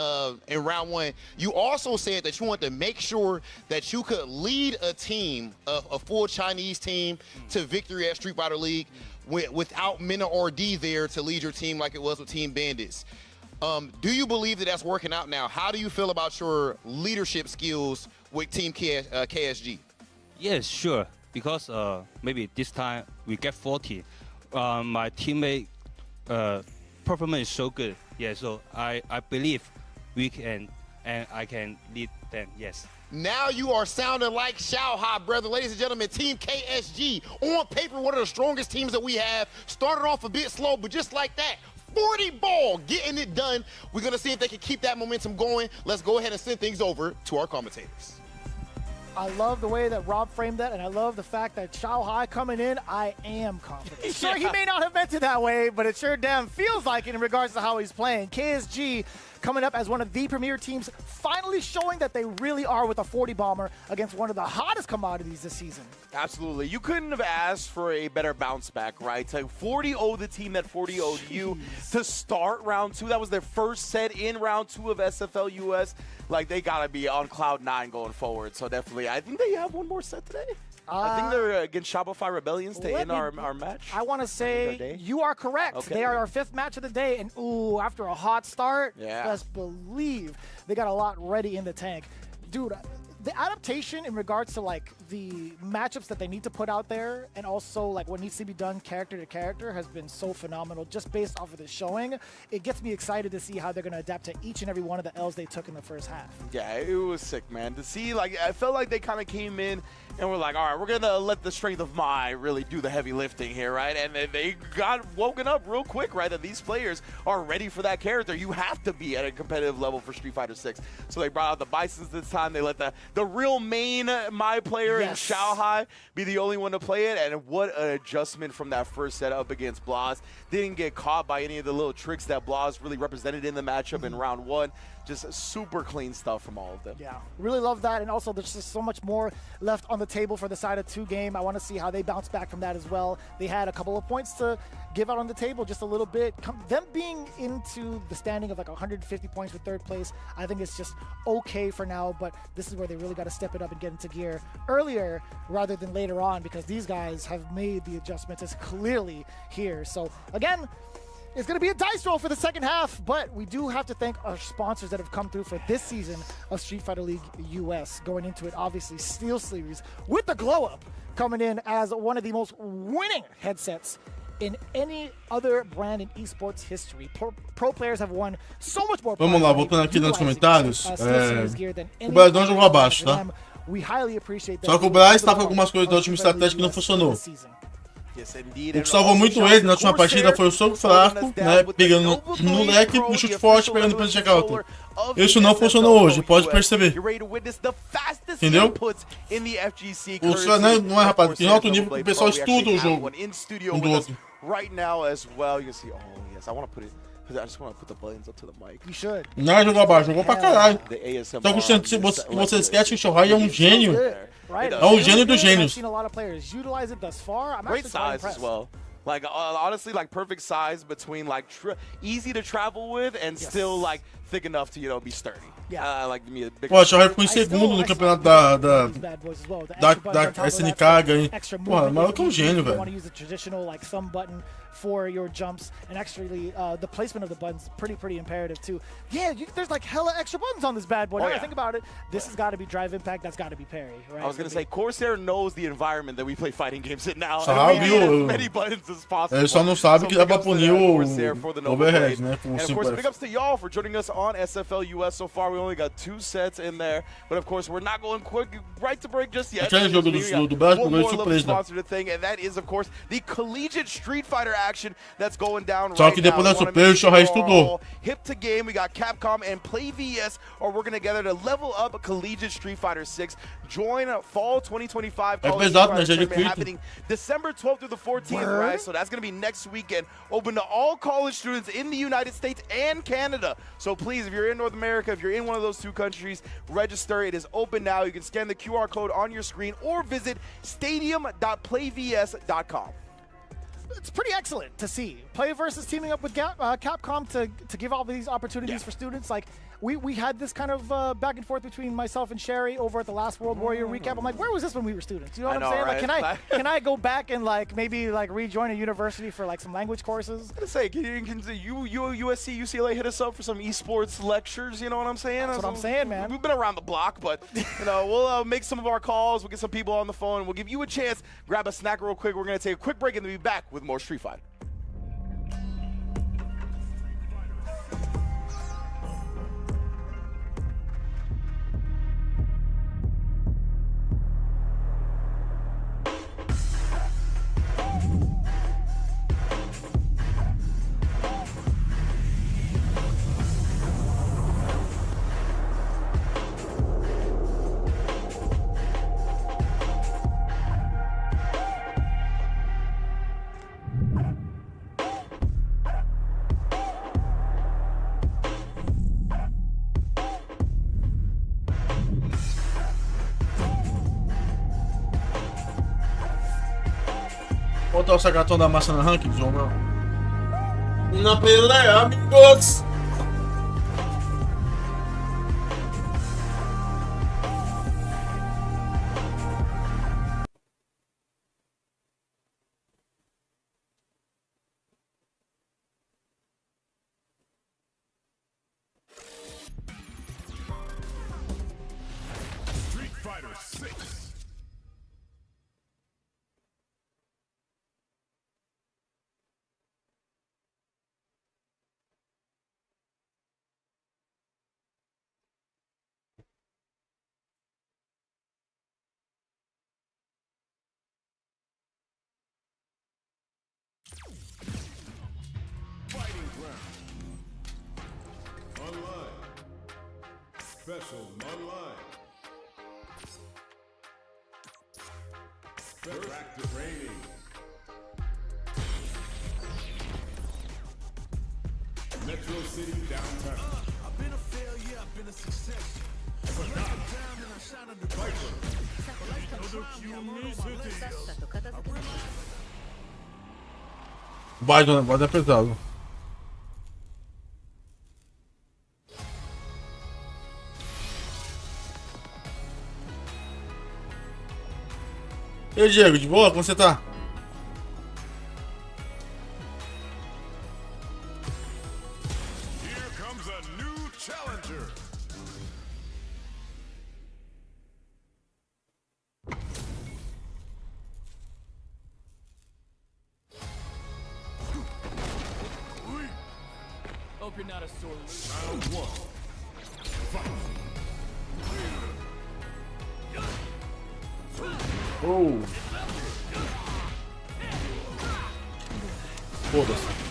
Speaker 4: round 1, you also said that you wanted to make sure that you could lead a team, a full Chinese team, to victory at Street Fighter League without Mena or D there to lead your team like it was with Team Bandits. Do you believe that that's working out now? How do you feel about your leadership skills with Team KSG?
Speaker 5: Yes, sure. Because maybe this time we get 40. My teammate performance is so good. Yeah, so I believe we can and I can lead them. Yes.
Speaker 4: Now you are sounding like Xiaohai, brother. Ladies and gentlemen, Team KSG, on paper, one of the strongest teams that we have. Started off a bit slow, but just like that, 40 ball, getting it done. We're going to see if they can keep that momentum going. Let's go ahead and send things over to our commentators.
Speaker 2: I love the way that Rob framed that, and I love the fact that Xiaohai coming in, I am confident. Sure, he may not have meant it that way, but it sure damn feels like it in regards to how he's playing. KSG coming up as one of the premier teams, finally showing that they really are with a 40 bomber against one of the hottest commodities this season.
Speaker 1: Absolutely. You couldn't have asked for a better bounce back, right? To 40-0 the team that 40-0'd you to start round 2. That was their first set in round 2 of SFL US. Like, they got to be on cloud 9 going forward. So definitely, I think they have one more set today. I think they're against Shopify Rebellions to end our match.
Speaker 2: I want to say you are correct.
Speaker 1: Okay.
Speaker 2: They are our 5th match of the day, and ooh, after a hot start, best believe they got a lot ready in the tank. Dude, the adaptation in regards to like the matchups that they need to put out there and also like what needs to be done character to character has been so phenomenal just based off of the showing. It gets me excited to see how they're going to adapt to each and every one of the L's they took in the first half.
Speaker 1: Yeah, it was sick, man. To see, like, I felt like they kind of came in and we're like, all right, we're going to let the strength of mind really do the heavy lifting here, right? And they got woken up real quick, right, that these players are ready for that character. You have to be at a competitive level for Street Fighter 6. So they brought out the Bisons this time. They let the real main my player in Xiaohai be the only one to play it. And what an adjustment from that first set up against Blas. Didn't get caught by any of the little tricks that Blas really represented in the matchup in round 1. Just super clean stuff from all of them.
Speaker 2: Yeah, really love that. And also, there's just so much more left on the table for the side of 2 game. I want to see how they bounce back from that as well. They had a couple of points to give out on the table, just a little bit. Them being into the standing of like 150 points for 3rd place, I think it's just okay for now. But this is where they really got to step it up and get into gear earlier rather than later on, because these guys have made the adjustments. It's clearly here. So again, it's going to be a dice roll for the second half, but we do have to thank our sponsors that have come through for this season of Street Fighter League US. Going into it, obviously, Steel Series with the glow up coming in as one of the most winning headsets in any other brand in esports history. Pro players have won so much more.
Speaker 3: Vamos lá, voltando aqui nos comentários. O Bradão jogou abaixo, tá? Só que o Braz estava com algumas coisas da última estratégia que não funcionou. O que salvou muito ele na última partida foi o soco fraco, né, pegando no leque, o chute forte, pegando depois de check-out. Isso não funcionou hoje, pode perceber. Entendeu? Não é, rapaz, tem alto nível que o pessoal estuda o jogo um do outro.
Speaker 1: I just want to put the buttons up to the mic.
Speaker 2: You should.
Speaker 3: Não, jogou abaixo, jogou pra caralho. Então você esquece que o Xiaohai é um gênio. É um gênio dos gênios.
Speaker 1: Great size as well. Like honestly, like perfect size between like easy to travel with and still like thick enough to, you know, be sturdy. Like me a big.
Speaker 3: Pô, o Xiaohai ficou em segundo no campeonato da SNK, ganhei. Pô, o maluco é um gênio, velho.
Speaker 2: For your jumps, and actually the placement of the buttons pretty imperative too. Yeah, there's like hella extra buttons on this bad boy. Now I think about it, this has got to be drive impact, that's got to be parry, right?
Speaker 1: I was gonna say Corsair knows the environment that we play fighting games in now.
Speaker 3: Sabe,
Speaker 1: as many buttons as possible.
Speaker 3: Ele só não sabe que dá pra punir o overhead, né?
Speaker 1: And of course, big ups to y'all for joining us on SFL US so far. We only got 2 sets in there, but of course we're not going quick right to break just yet.
Speaker 3: Aquele jogo do Brasil foi surpresa.
Speaker 1: And that is of course the collegiate Street Fighter action that's going down
Speaker 3: Só que depois da surpresa o Xiaohai estudou.
Speaker 1: Hip to game, we got Capcom and Play VS are working together to level up collegiate Street Fighter 6. Join Fall 2025 College Street Fighter Tournament happening December 12th through the 14th, right? So that's going to be next weekend, open to all college students in the United States and Canada. So please, if you're in North America, if you're in one of those 2 countries, register. It is open now. You can scan the QR code on your screen or visit stadium.playvs.com.
Speaker 2: It's pretty excellent to see. Play versus teaming up with Capcom to give all these opportunities for students. Like, we had this kind of back and forth between myself and Sherry over at the last World Warrior recap. I'm like, where was this when we were students? You know what I'm saying?
Speaker 1: Right?
Speaker 2: Like, can I go back and like maybe like rejoin a university for like some language courses?
Speaker 1: I was gonna say, can USC, UCLA hit us up for some esports lectures? You know what I'm saying?
Speaker 2: That's what I'm saying, man.
Speaker 1: We've been around the block, but you know, we'll make some of our calls. We'll get some people on the phone. We'll give you a chance. Grab a snack real quick. We're gonna take a quick break and then be back with more Street Fighter.
Speaker 3: botar o sagatão da massa na ranking, João. Na pelea, amigos!
Speaker 6: Special online. Active training. Metro City downtown. I've been a failure, I've been a success. But not down and I shine on the Viper.
Speaker 3: Vai, Dona, vai dar pesado. E aí, Diego, de boa? Como você tá?
Speaker 6: Here comes a new challenger.
Speaker 7: Hope you're not a sore loser.
Speaker 6: Round one. Fight.
Speaker 3: Oh. Foda-se.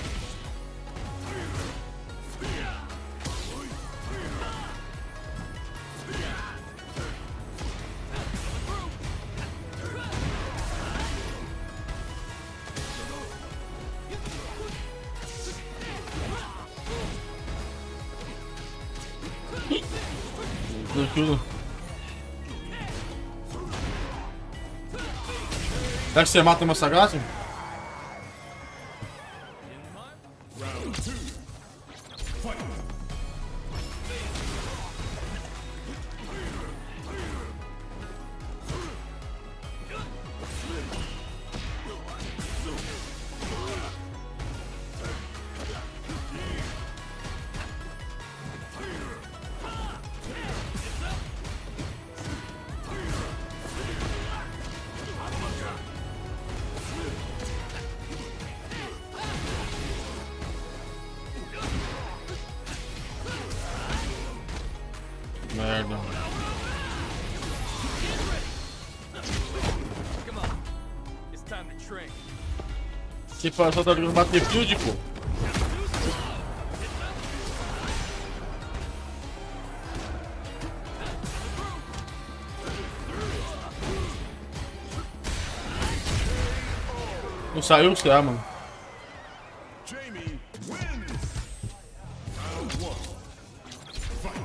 Speaker 3: Tudo. Será que você mata uma Sagat?
Speaker 6: Round two. Fight.
Speaker 3: Merda.
Speaker 7: Come on. It's time to train.
Speaker 3: Esse só tá jogando Battlefield, pô. Não saiu o CA, mano.
Speaker 6: Jamie wins. Round one. Fight.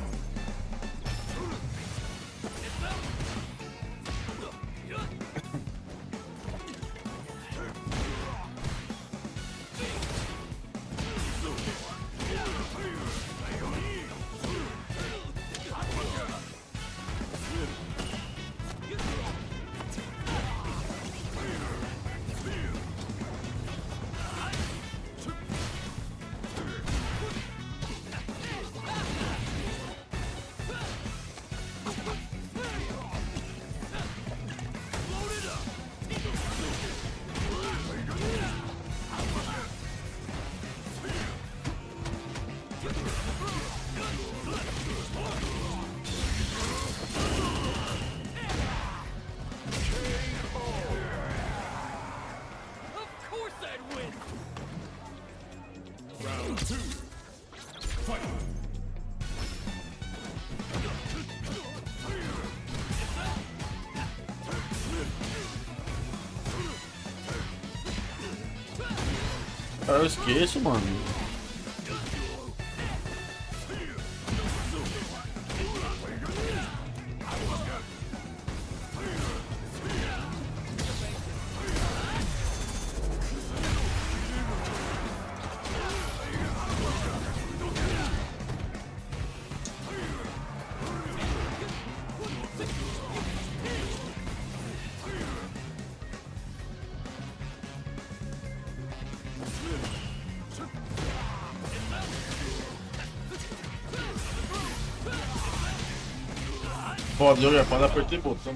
Speaker 7: Of course I'd win.
Speaker 6: Round two. Fight.
Speaker 3: Cara, eu esqueço, mano. foda, jogo é foda, apertei botão.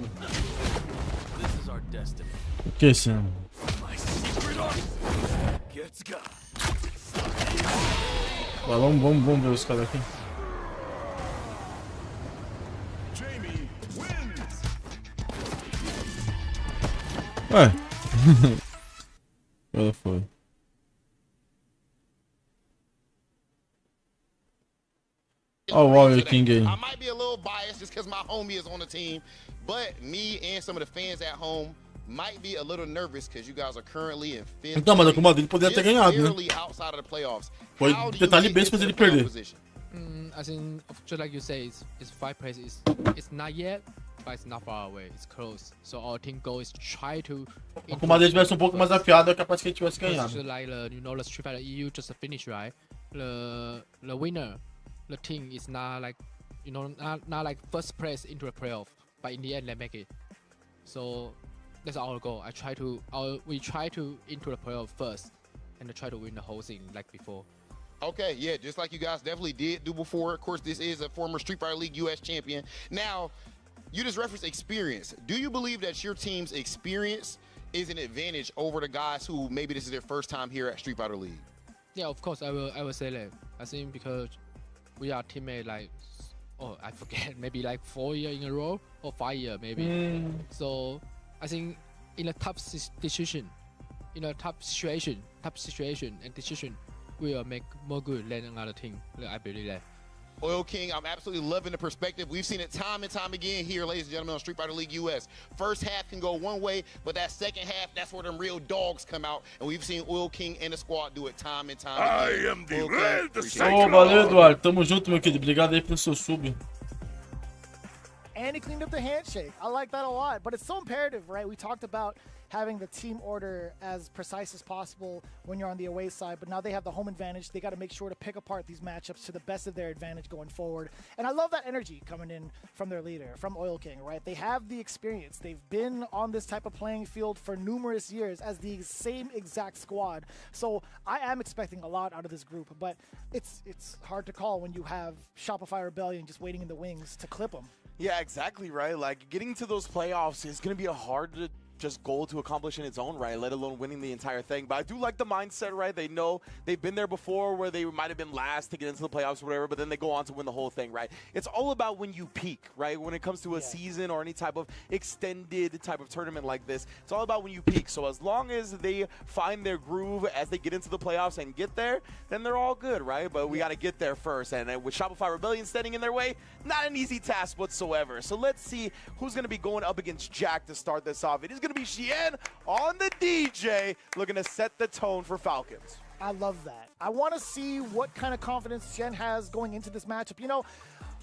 Speaker 7: This is our destiny.
Speaker 3: Que isso?
Speaker 7: My secret art gets got.
Speaker 3: Vamos ver os caras aqui.
Speaker 6: Jamie wins.
Speaker 3: Ué. Agora foi. Oh, Warrior King aí.
Speaker 4: I might be a little biased just because my homie is on the team, but me and some of the fans at home might be a little nervous because you guys are currently in fifth.
Speaker 3: Então, mano, com o Madrid poderia ter ganhado, né?
Speaker 4: Outside of the playoffs.
Speaker 3: Foi detalhe bem mas ele perder.
Speaker 8: I think just like you say, it's five place. It's not yet, but it's not far away. It's close. So our team goal is try to.
Speaker 3: Se o Madrid tivesse pouco mais afiado, é capaz que ele tivesse ganhado.
Speaker 8: Just like the Street Fighter EU just finished, right? The winner, the team is not like not like first place into a playoff, but in the end they make it. So that's our goal. We try to into the playoff first, and try to win the whole thing like before.
Speaker 4: Okay, yeah, just like you guys definitely did do before. Of course, this is a former Street Fighter League US champion. Now, you just referenced experience. Do you believe that your team's experience is an advantage over the guys who maybe this is their first time here at Street Fighter League?
Speaker 8: Yeah, of course, I will say that. I think because we are teammates like, I forget, maybe like 4 years in a row or 5 years maybe. So I think in a tough situation, and decision, we will make more good than another team. I believe that.
Speaker 4: Oil King, I'm absolutely loving the perspective. We've seen it time and time again here, ladies and gentlemen, on Street Fighter League US. First half can go one way, but that second half, that's where them real dogs come out. And we've seen Oil King and the squad do it time and time again.
Speaker 6: I am the red, the
Speaker 3: Ô, valeu, Eduardo. Tamo junto, meu querido. Obrigado aí pelo seu sub.
Speaker 2: And he cleaned up the handshake. I like that a lot. But it's so imperative, right? We talked about having the team order as precise as possible when you're on the away side, but now they have the home advantage. They got to make sure to pick apart these matchups to the best of their advantage going forward. And I love that energy coming in from their leader, from Oil King, right? They have the experience. They've been on this type of playing field for numerous years as the same exact squad. So I am expecting a lot out of this group, but it's hard to call when you have Shopify Rebellion just waiting in the wings to clip them.
Speaker 1: Yeah, exactly, right? Like, getting to those playoffs is going to be a hard just goal to accomplish in its own right, let alone winning the entire thing. But I do like the mindset, right? They know they've been there before where they might have been last to get into the playoffs or whatever, but then they go on to win the whole thing, right? It's all about when you peak, right? When it comes to a season or any type of extended type of tournament like this, it's all about when you peak. So as long as they find their groove as they get into the playoffs and get there, then they're all good, right? But we got to get there first. And with Shopify Rebellion standing in their way, not an easy task whatsoever. So let's see who's going to be going up against Jack to start this off. It is going to be Xian on the DJ, looking to set the tone for Falcons.
Speaker 2: I love that. I want to see what kind of confidence Xian has going into this matchup. You know,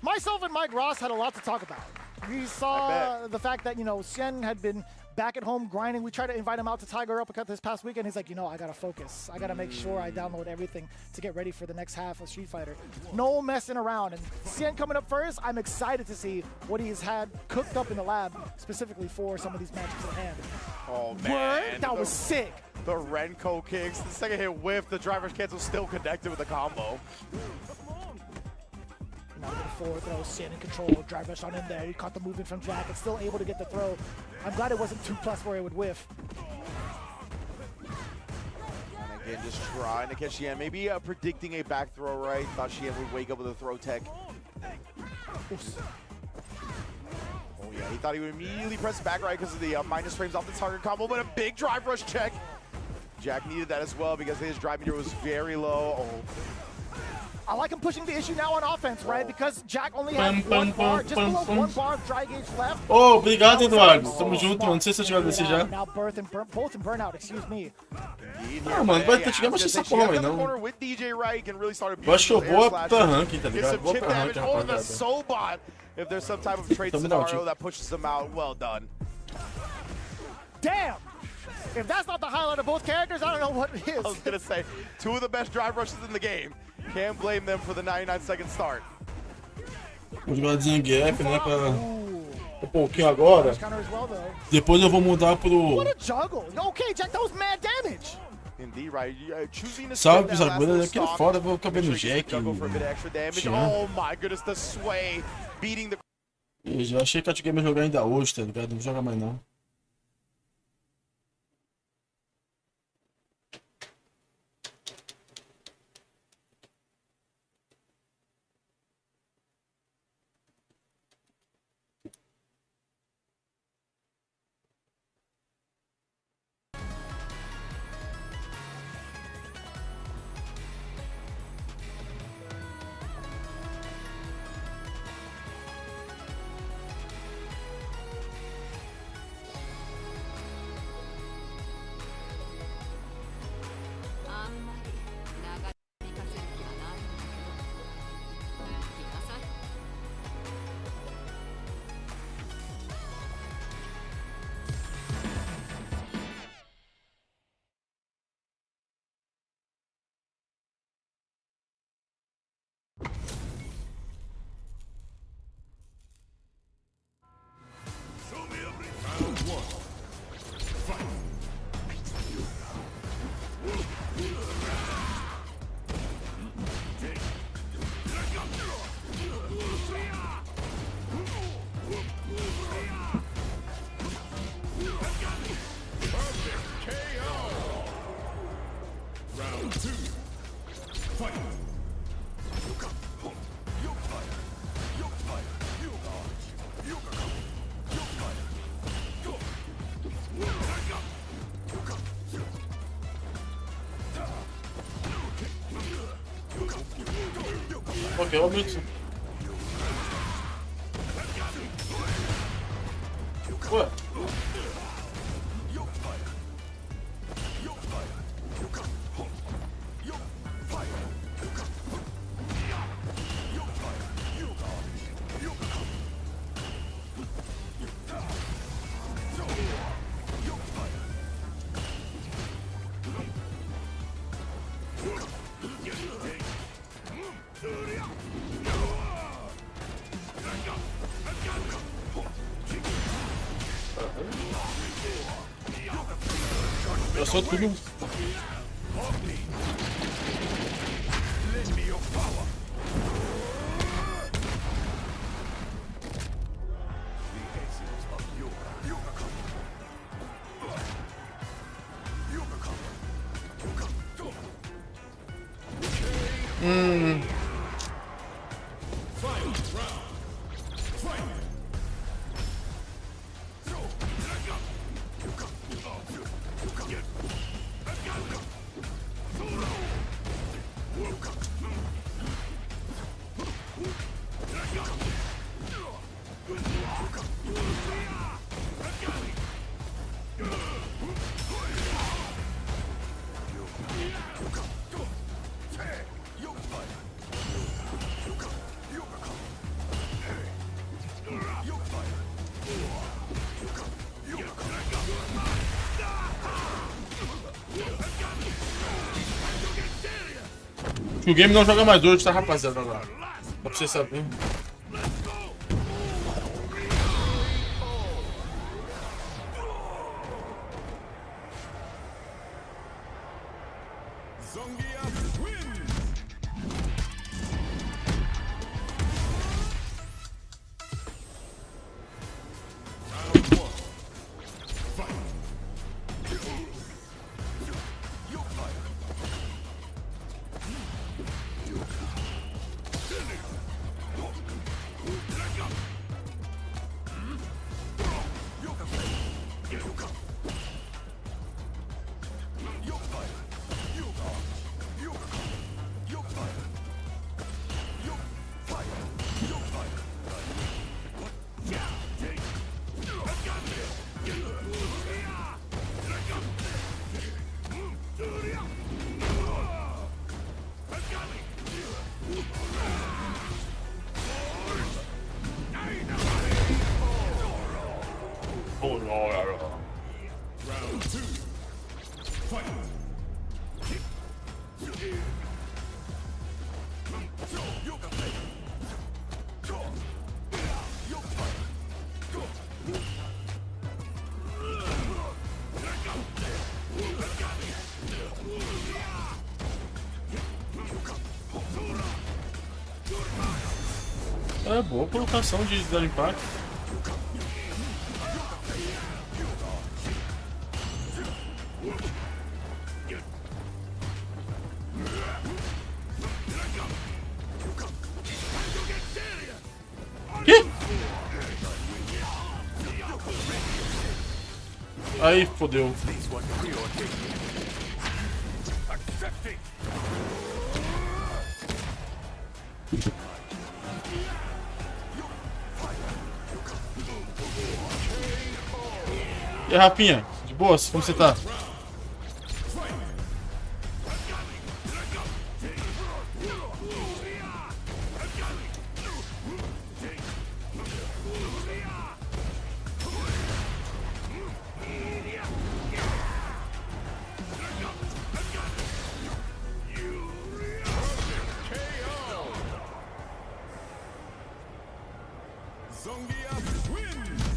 Speaker 2: myself and Mike Ross had a lot to talk about. We saw the fact that, Xian had been back at home grinding. We tried to invite him out to Tiger Uppercut this past weekend. He's like, I got to focus. I got to make sure I download everything to get ready for the next half of Street Fighter. No messing around. And Xian coming up first, I'm excited to see what he's had cooked up in the lab specifically for some of these matches at hand.
Speaker 1: Oh, man.
Speaker 2: Word? That was sick.
Speaker 1: The Renko kicks. The second hit whiff. The driver's cancel still connected with the combo.
Speaker 2: Now with the forward throw, Xian in control. Drive rush on in there. He caught the movement from Jack and still able to get the throw. I'm glad it wasn't 2+ where it would whiff.
Speaker 1: And again, just trying to catch Xian. Maybe predicting a back throw, right? Thought Xian would wake up with a throw tech.
Speaker 2: Oops.
Speaker 1: Oh, yeah. He thought he would immediately press back right because of the minus frames off the target combo, but a big drive rush check. Jack needed that as well because his drive meter was very low. Oh.
Speaker 2: I like him pushing the issue now on offense, right? Because Jack only has one bar, just below 1 bar of dry gauge left.
Speaker 3: Oh, obrigado, Eduardo. Tamo junto, não sei se eu te agradeci já.
Speaker 2: Now both in burnout, excuse me.
Speaker 3: Ah, mano, vai ter que chegar mais essa porra aí, não. Eu acho que eu vou pra ranking, tá ligado? Vou pra ranking, rapaziada.
Speaker 1: If there's some type of trade scenario that pushes them out, well done.
Speaker 2: Damn! If that's not the highlight of both characters, I don't know what is.
Speaker 1: I was gonna say, 2 of the best drive rushes in the game. Can't blame them for the 99-second start.
Speaker 3: Vou jogar Zangief, né, pra um pouquinho agora. Depois eu vou mudar pro...
Speaker 2: What a juggle! Okay, Jack, that was mad damage!
Speaker 1: Indeed, right.
Speaker 3: Salve, os agulhas aqui é fora, vou caber no Jack.
Speaker 1: Oh my goodness, the sway beating the...
Speaker 3: Eu já achei que a Game ia jogar ainda hoje, tá ligado? Não joga mais não. Ok, óbvio. Ué. Eu sou tudo. O game não joga mais hoje, tá, rapaziada? Agora. Só pra vocês saberem.
Speaker 6: Zangief wins! Round 1. Fight!
Speaker 3: É boa colocação de dar impacto. Que? Aí fodeu. E aí, Rapinha? De boas? Como você tá?
Speaker 6: Zangief wins!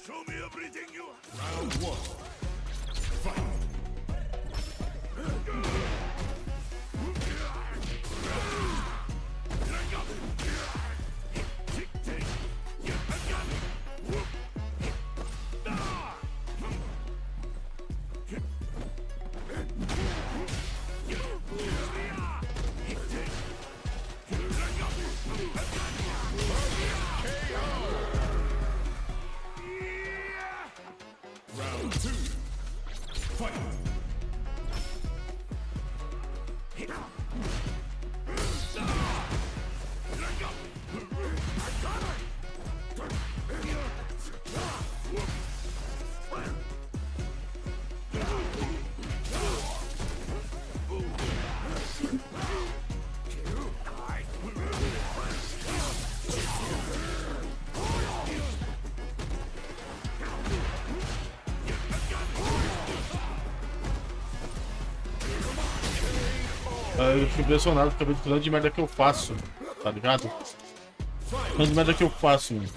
Speaker 6: Show me everything you have. Round one. Fight. Round two. Fight.
Speaker 3: Eu fico impressionado com a quantidade de merda que eu faço, tá ligado? Quanto de merda que eu faço, mano.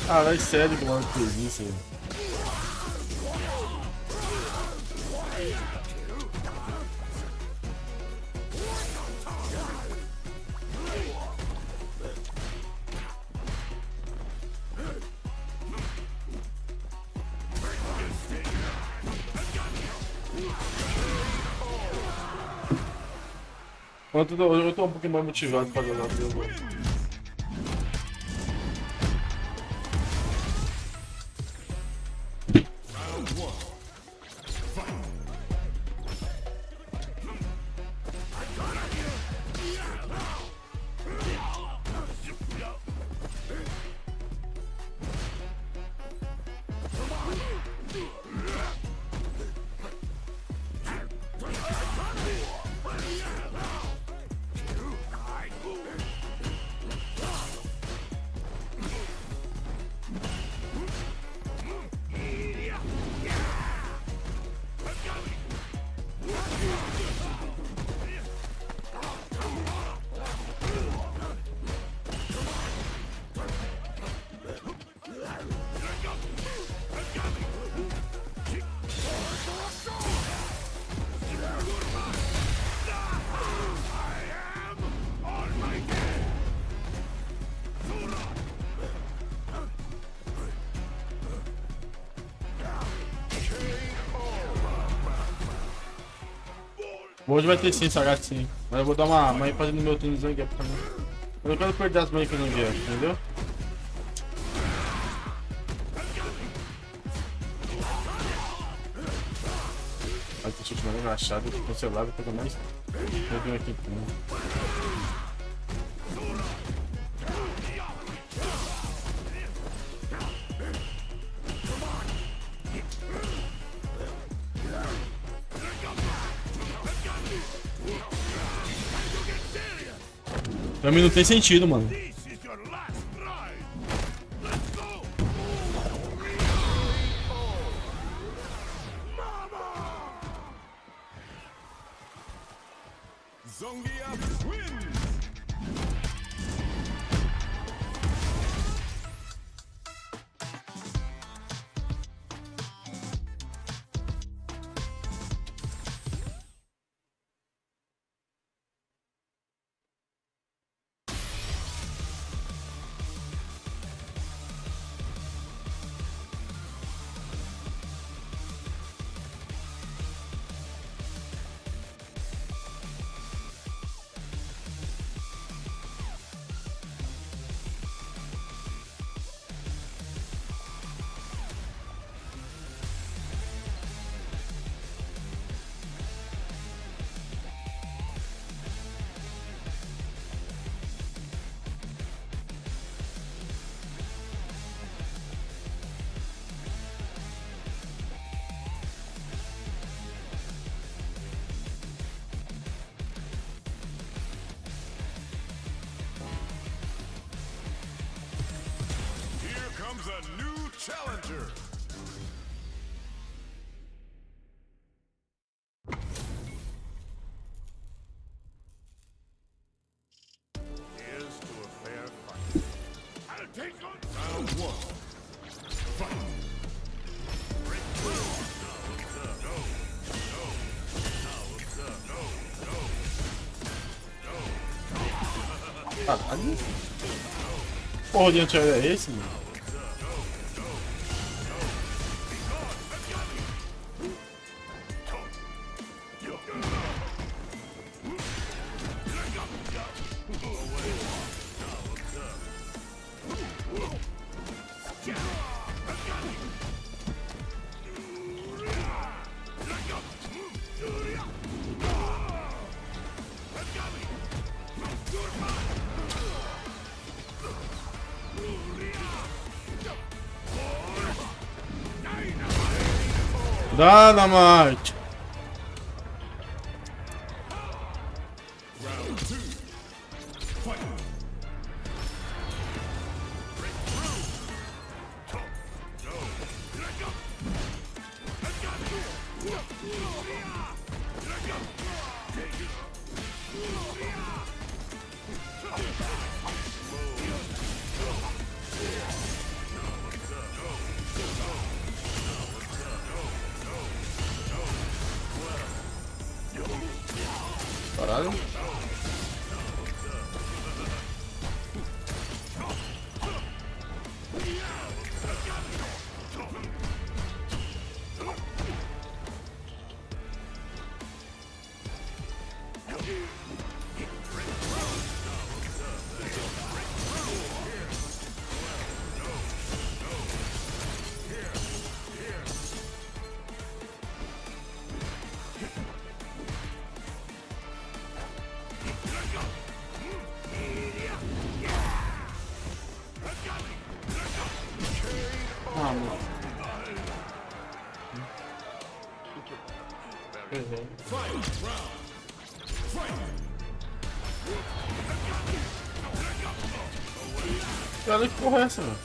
Speaker 3: Ah, vai sério que o maluco fez isso, velho. Eu tô um pouquinho mais motivado pra jogar o jogo. Hoje vai ter sim, Sagat sim. Mas eu vou dar uma ênfase no meu time de Zangief também. Eu não quero perder as mães que eu não Zangief, entendeu? Vai ter chute mais engraxado, cancelado, coisa mais. Eu tenho aqui também. Pra mim não tem sentido, mano.
Speaker 6: Zangief wins! Comes a new challenger. Here's to a fair fight. I'll take on round one. Fight. Break through. Now observe. No. No. Now observe. No. No. No.
Speaker 3: Caralho. Porra de antiaéreo é esse, mano? Dynamite!
Speaker 6: Round two. Fight.
Speaker 3: Caralho. Ah, mano. Cara, que porra é essa, mano?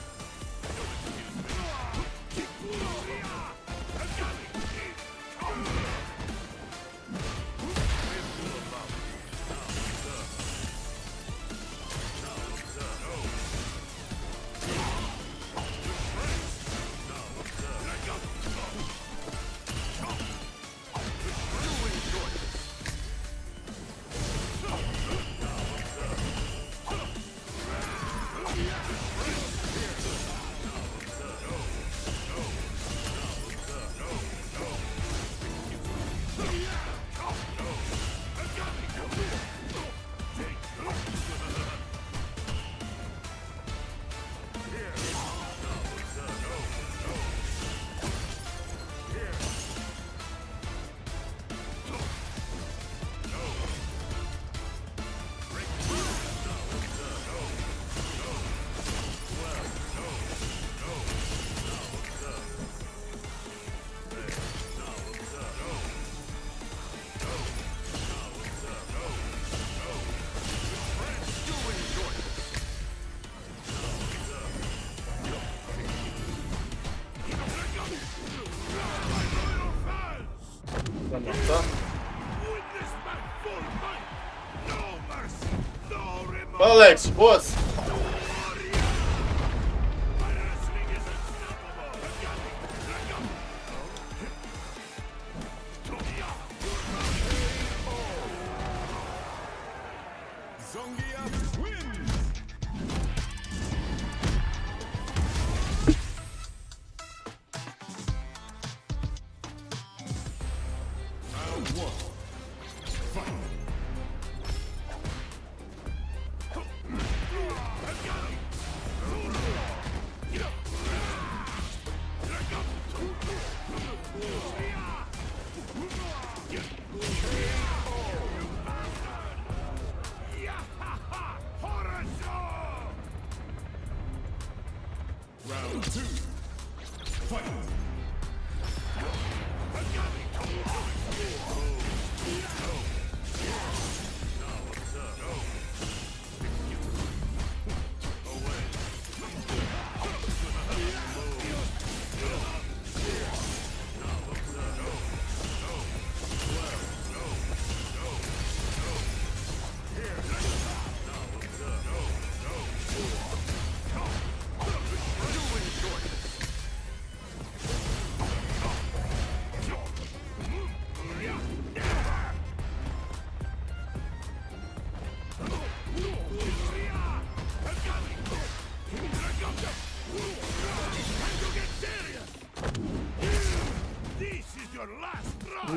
Speaker 3: Fala, Alex. Boas.
Speaker 6: Zangief wins. Round 1. Fight. Round 2. Fight.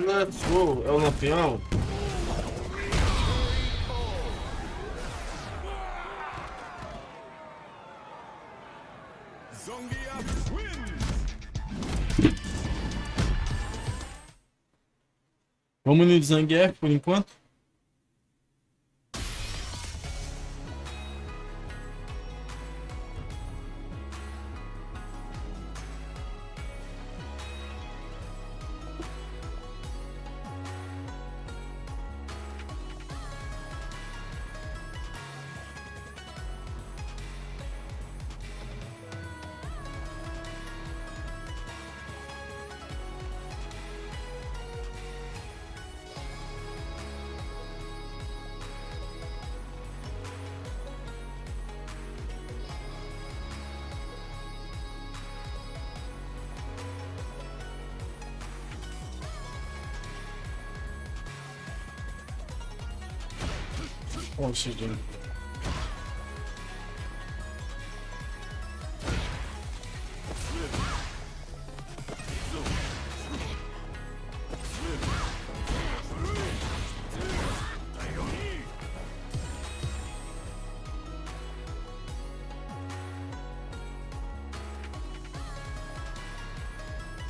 Speaker 3: Let's go. É o lampião.
Speaker 6: Zangief wins.
Speaker 3: Vamos no Zangief por enquanto. Vamos seguindo.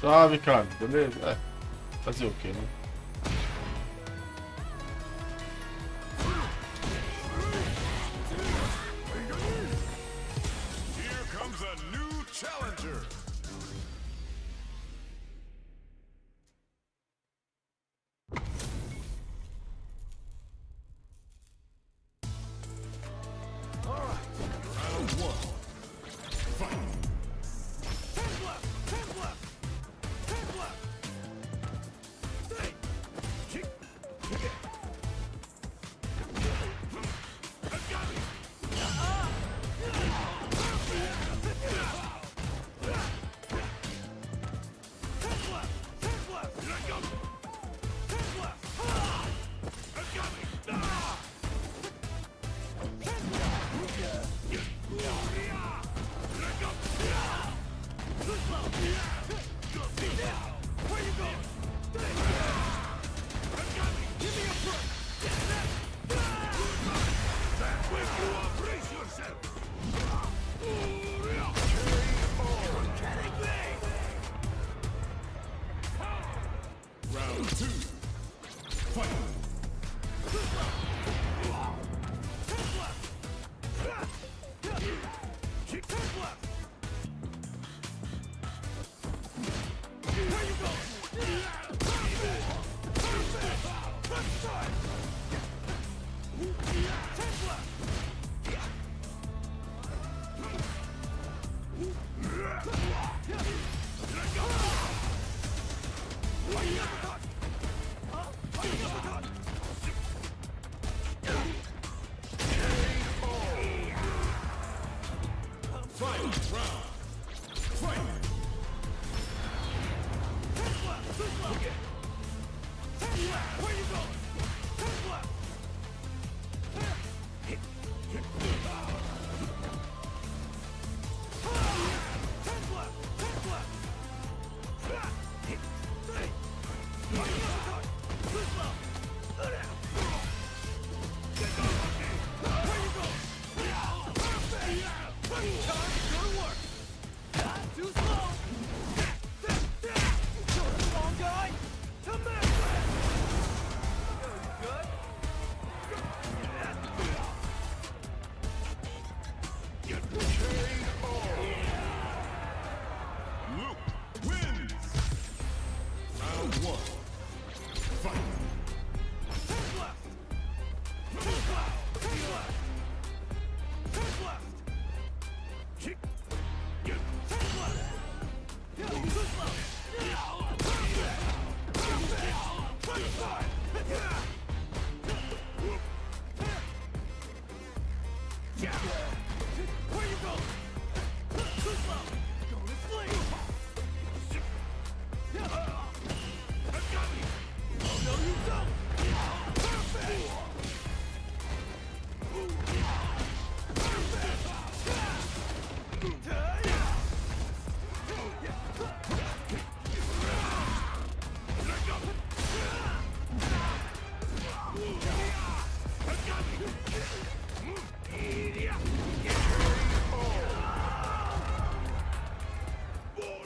Speaker 3: Salve, cara. Beleza? É. Fazer o quê, né?
Speaker 6: Here comes a new challenger. Round 1. Fight. Round 2. Fight.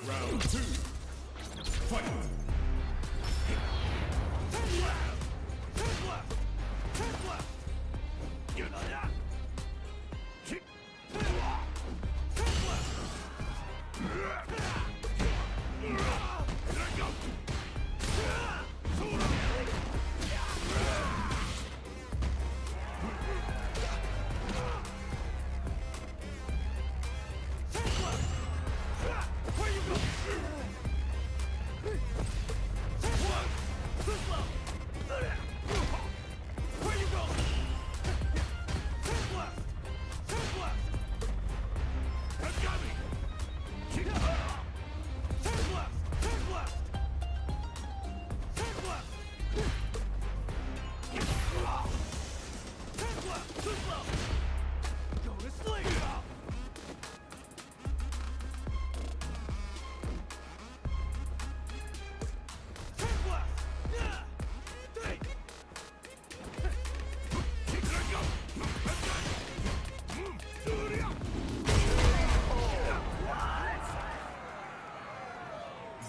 Speaker 6: Round 2. Fight.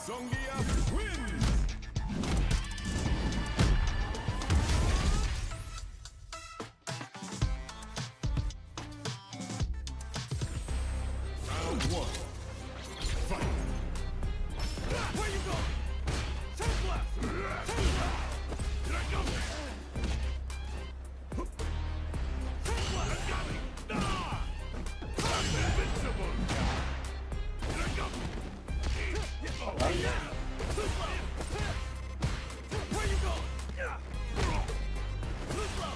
Speaker 6: Zangief wins! Round 1. Fight! Where you going? Take left! Take left! Let go! Take left! Got me! Ah! I'm invincible! Let go! Oh, yeah! Where you going? Too slow!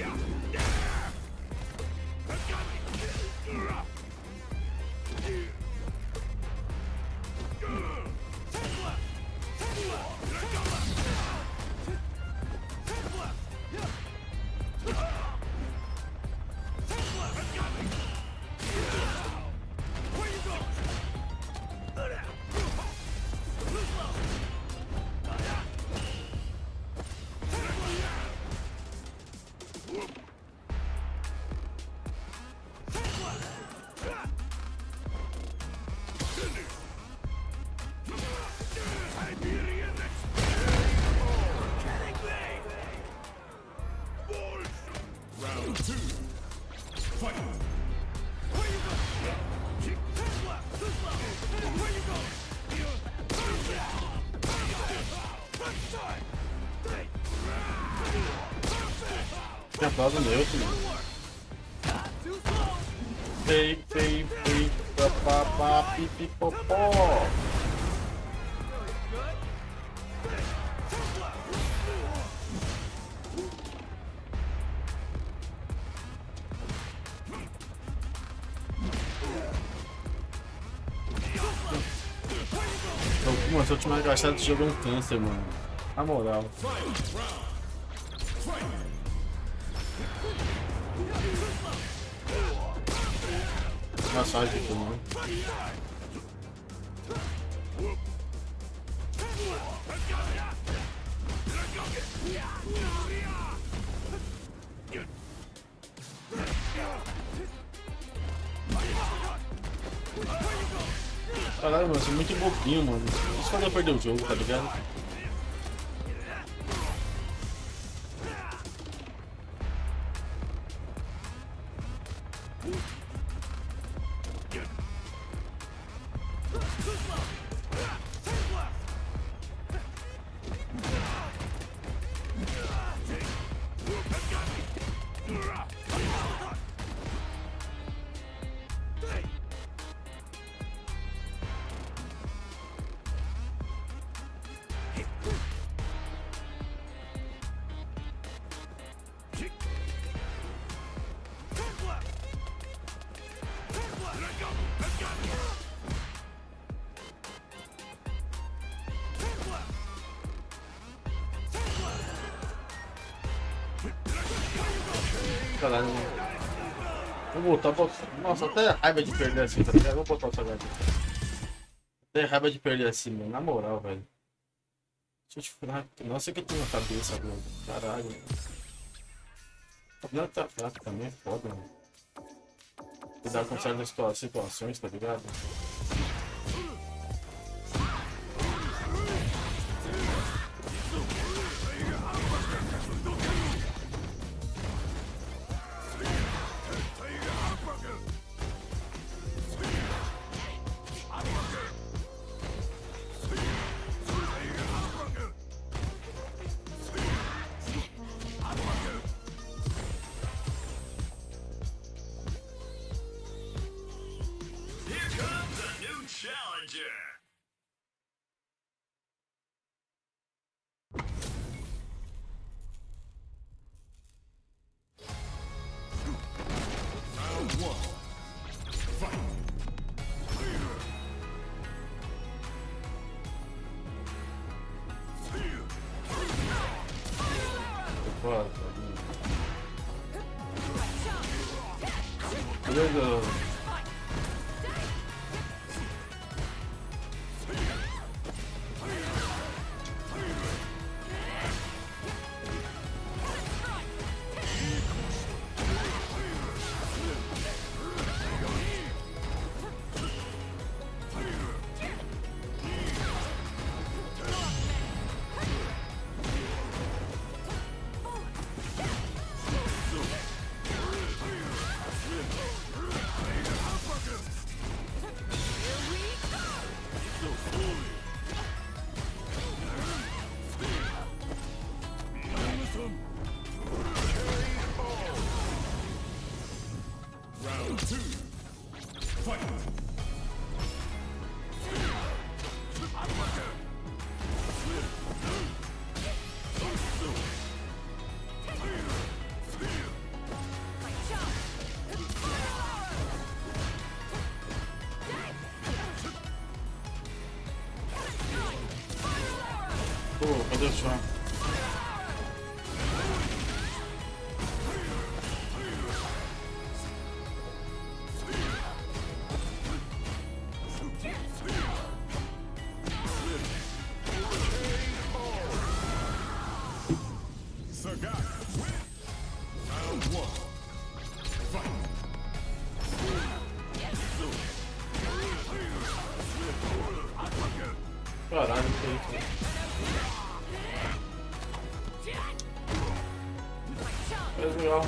Speaker 6: Got me! Take left! Take left! Let go! Take left! Take left! Got me! Where you going? Too slow! Round 2. Fight! Where you going? Take left! Too slow! Where you going? Left side!
Speaker 3: Tinha pausa neutro, mano. Fei, papapá, pipipopó. Mano, se eu tiver agachado, esse jogo é um câncer, mano. Na moral. Massagem aqui, mano. Caralho, mano, você é muito bobinho, mano. Isso quando eu perder o jogo, tá ligado? Caralho. Vou voltar pra... Nossa, até raiva de perder assim, tá ligado? Vou botar o salgado. Até raiva de perder assim, mano. Na moral, velho. Deixa eu te falar. Nossa, que eu tenho na cabeça, mano. Caralho. O Blanco tá fraco também, é foda, mano. Lidar com certas situações, tá ligado? Beleza. Pô, cadê o chão? Caralho, que é isso? É legal.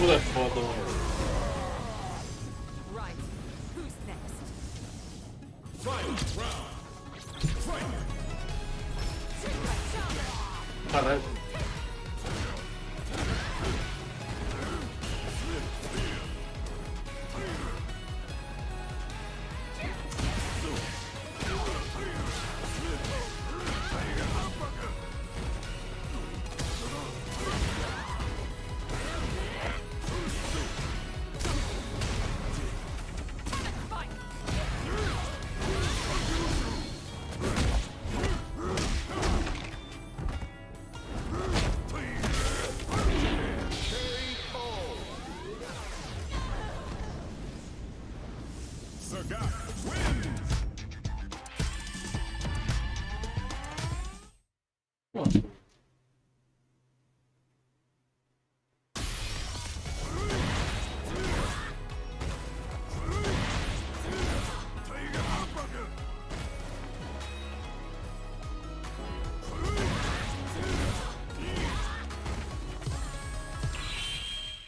Speaker 3: Tudo é foda, mano.
Speaker 9: Right. Who's next?
Speaker 3: Caralho.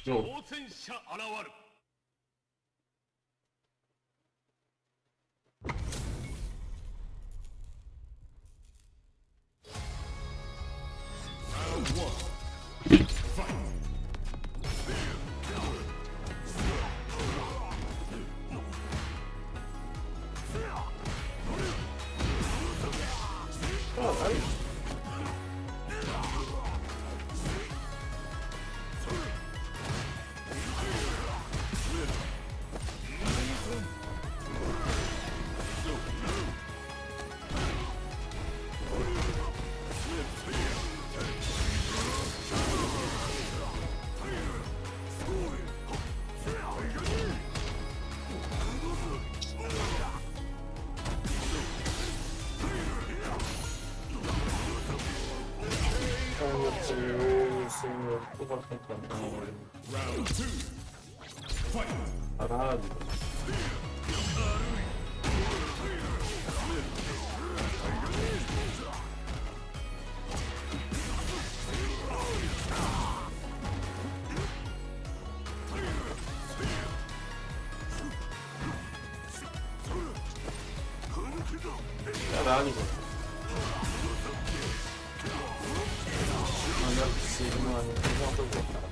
Speaker 6: 挑戦者現る。
Speaker 3: Caralho. Caralho, mano. Não é possível, mano. Não tô voltando.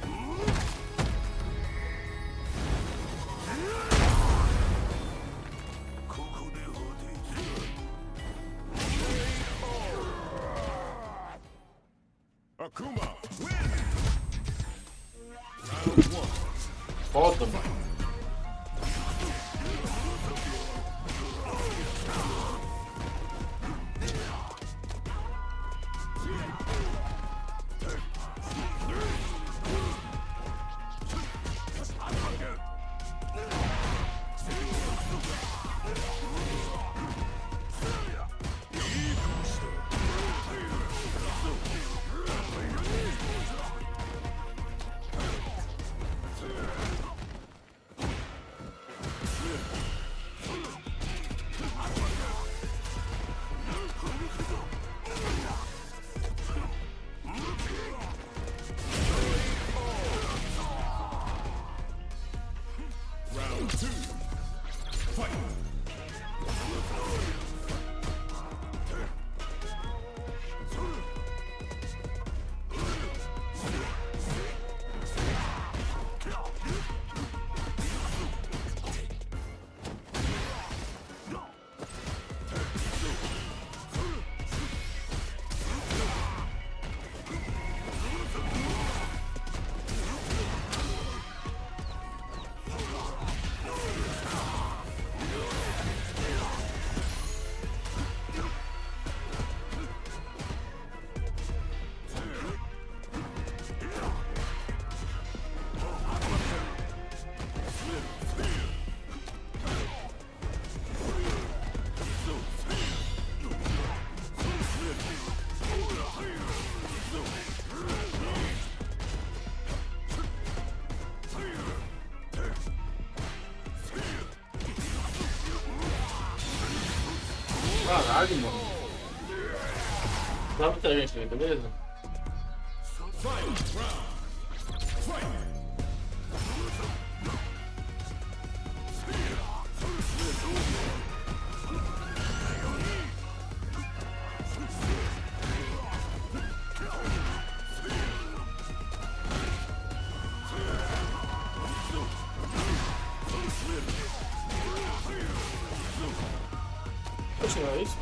Speaker 3: Foda, mano. Caralho, mano. Dá muita gente aí, beleza? Poxa, é isso?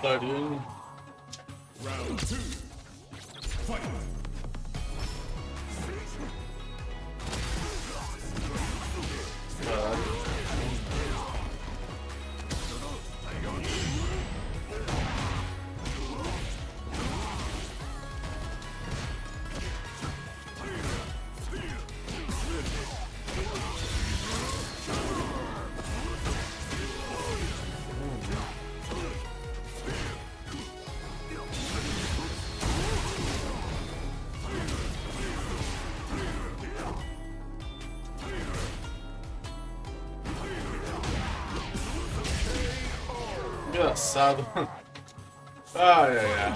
Speaker 3: pariu.
Speaker 6: Round 2. Fight.
Speaker 3: Caralho. Engraçado. Ai, ai, ai.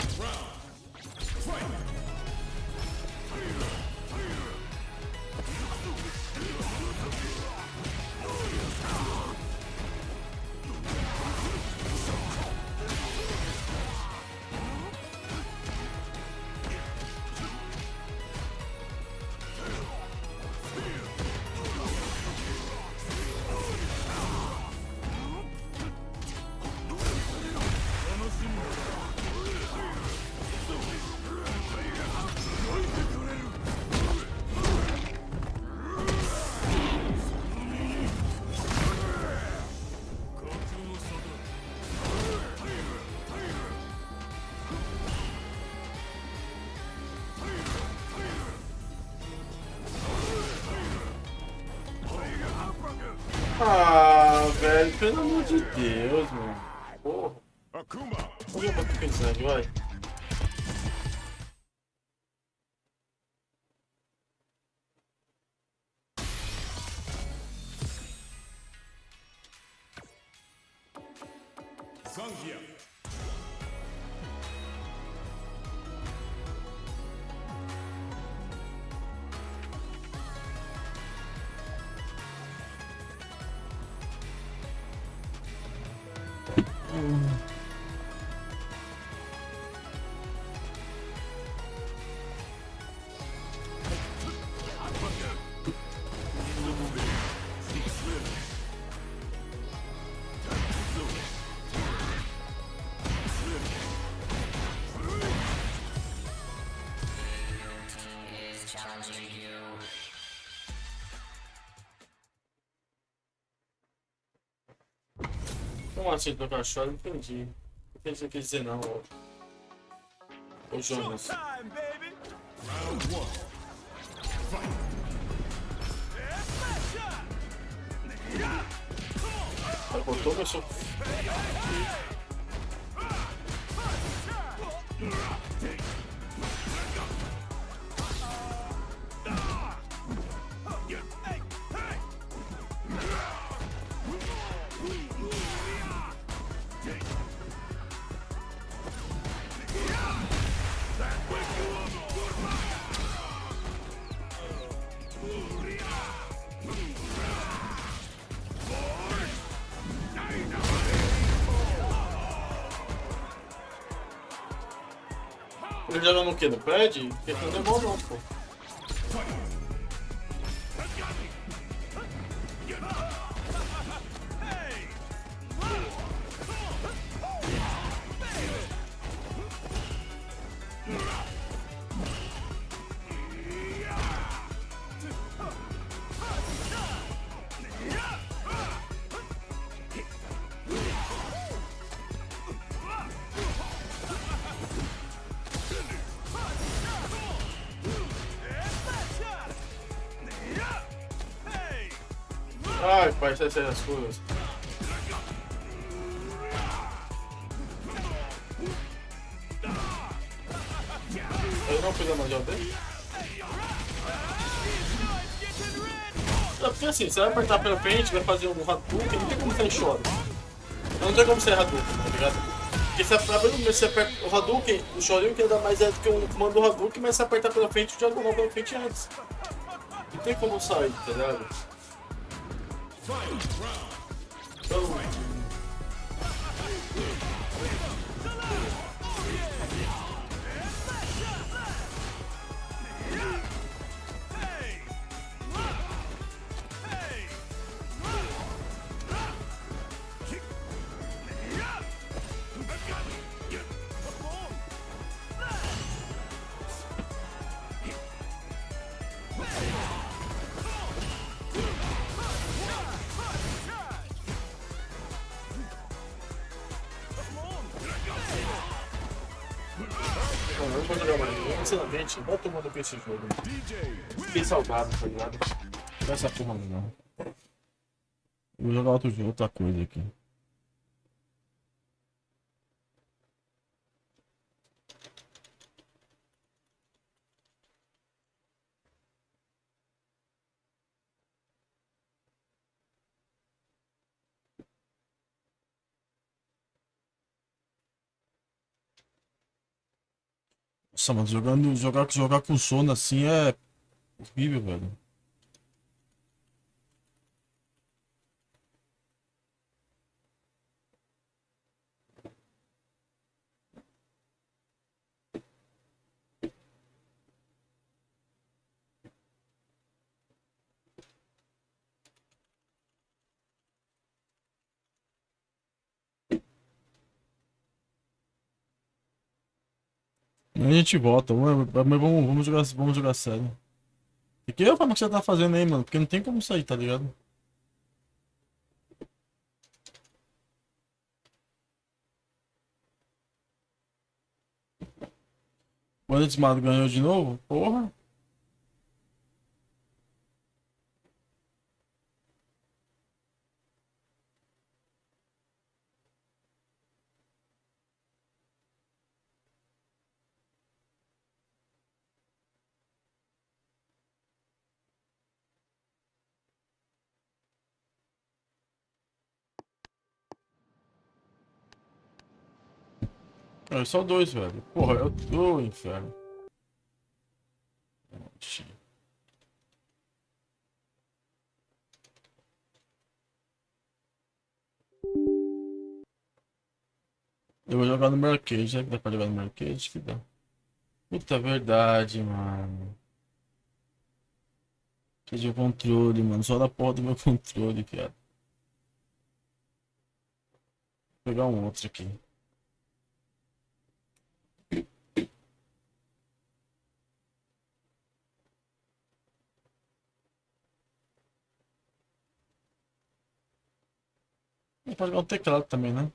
Speaker 3: Ah, velho, pelo amor de Deus, mano. Porra. Vou jogar um pouquinho de sangue, vai.
Speaker 6: Zangief.
Speaker 3: Como assim, do cachorro? Não entendi. Não entendi o que você quis dizer, não, ô Jonas.
Speaker 6: Round 1. Fight.
Speaker 3: Ela botou meu soco. Ele joga no que? No pad? Porque não é bom não, pô. Ai, pai, essas as coisas. Eu não fiz a manjal dele? Não, porque assim, você vai apertar pela frente, vai fazer um Hadouken, não tem como sair choro. Não tem como sair Hadouken, tá ligado? Porque você aperta o Hadouken, o chorinho que ainda mais é do que um comando do Hadouken, mas se apertar pela frente, o diagonal pela frente antes. Não tem como sair, tá ligado? Então, não vou jogar mais. Sinceramente, não tô tomando com esse jogo. Fiquei salgado, tá ligado? Não essa porra não. Vou jogar outro jogo, outra coisa aqui. Nossa, mano, jogar com sono assim é horrível, velho. A gente volta, mas vamos jogar sério. E que é a forma que você tá fazendo aí, mano? Porque não tem como sair, tá ligado? O Desmado ganhou de novo? Porra. É só dois, velho. Porra, eu tô inferno. Eu vou jogar no Mercade, já que dá pra jogar no Mercade, que dá. Puta verdade, mano. Perdi o controle, mano. Só da porra do meu controle, piada. Vou pegar um outro aqui. Pode jogar um teclado também, né?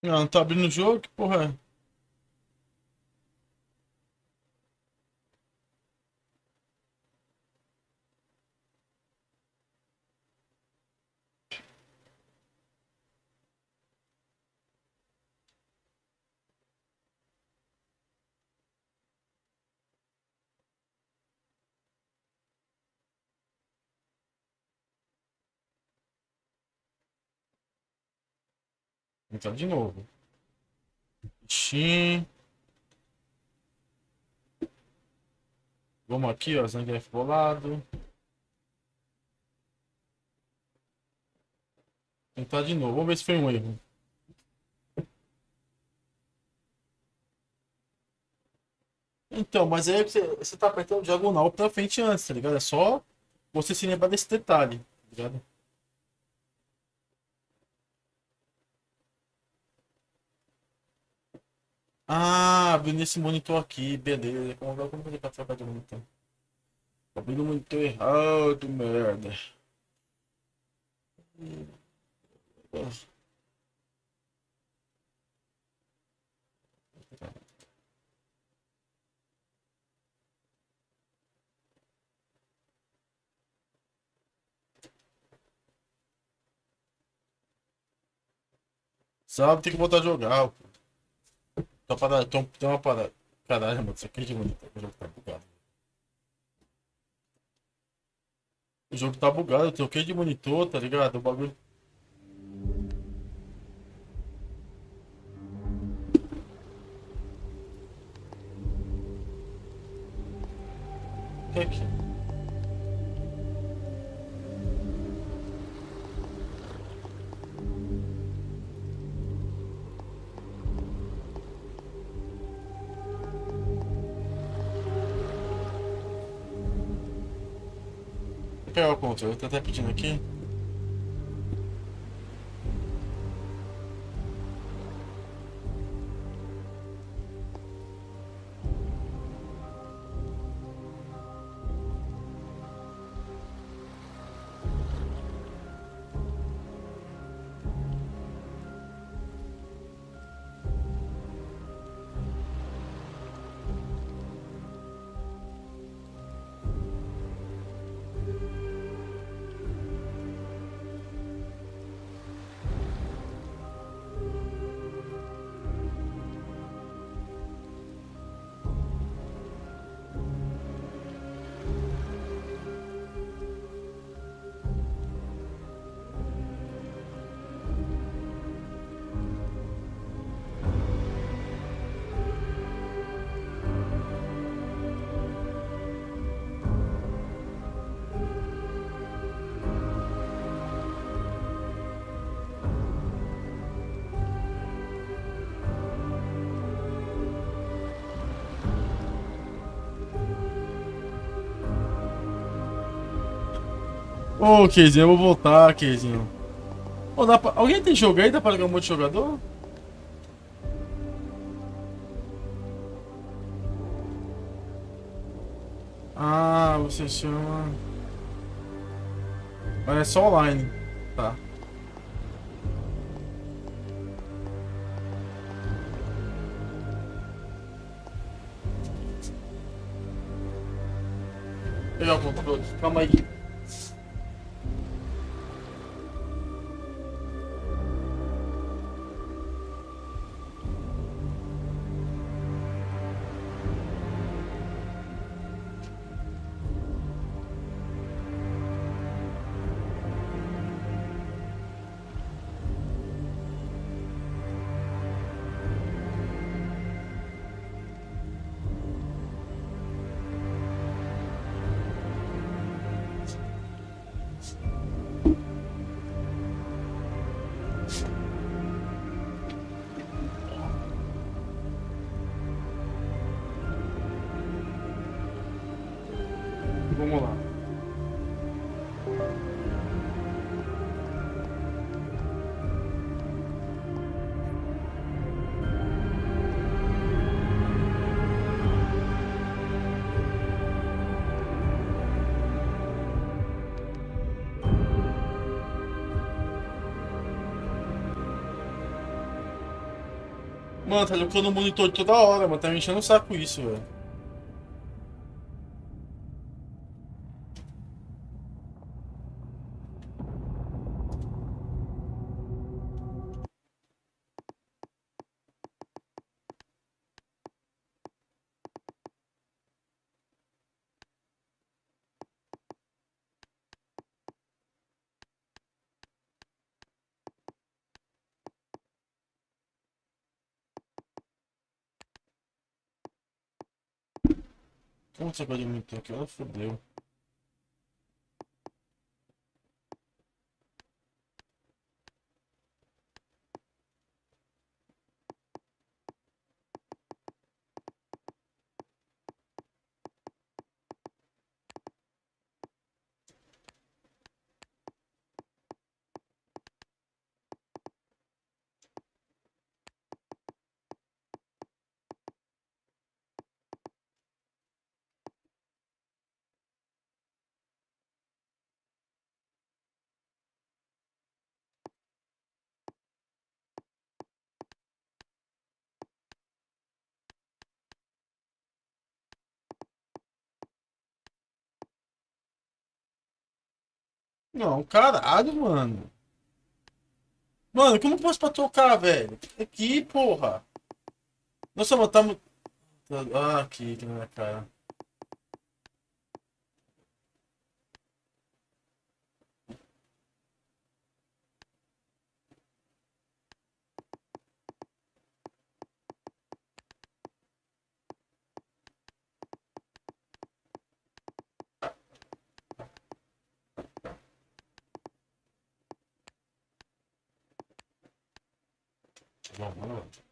Speaker 3: Não tá abrindo o jogo, que porra é? Entrar de novo. Ixi. Vamos aqui, ó. Zangief bolado. Tentar de novo. Vamos ver se foi um erro. Então, mas aí você tá apertando diagonal pra frente antes, tá ligado? É só você se lembrar desse detalhe, tá ligado? Ah, abrindo esse monitor aqui, beleza. Como fazer pra trocar de monitor? Abrindo o monitor errado, merda. Sabe, tem que voltar a jogar. Tá parado, tem uma parada. Caralho, mano, isso aqui é de monitor. O jogo tá bugado. O jogo tá bugado, eu troquei de monitor, tá ligado? O bagulho. O que é que? Vou pegar o controle, tá até pedindo aqui. Ô, Keizinho, eu vou voltar, Keizinho. Ô, alguém tem jogo aí? Dá pra ligar um monte de jogador? Ah, você chama... Mas é só online. Tá. Vou pegar o controle. Calma aí. Vamos lá. Mano, tá ligando o monitor toda hora, mano. Tá me enchendo o saco isso, velho. Como você pode monitor aqui? Ela fodeu. Não, caralho, mano. Mano, como que eu posso pra tocar, velho? Aqui, porra. Nossa, botamos... Ah, aqui na minha cara. Vamos lá.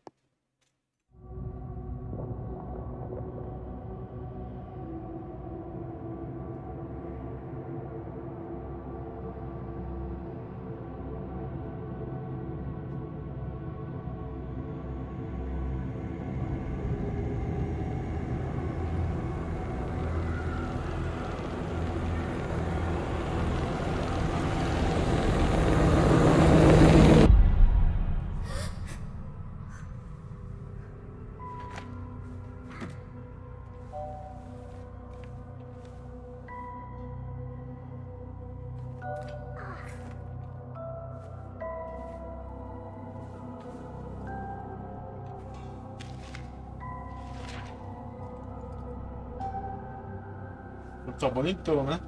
Speaker 3: Tá bonitão, né?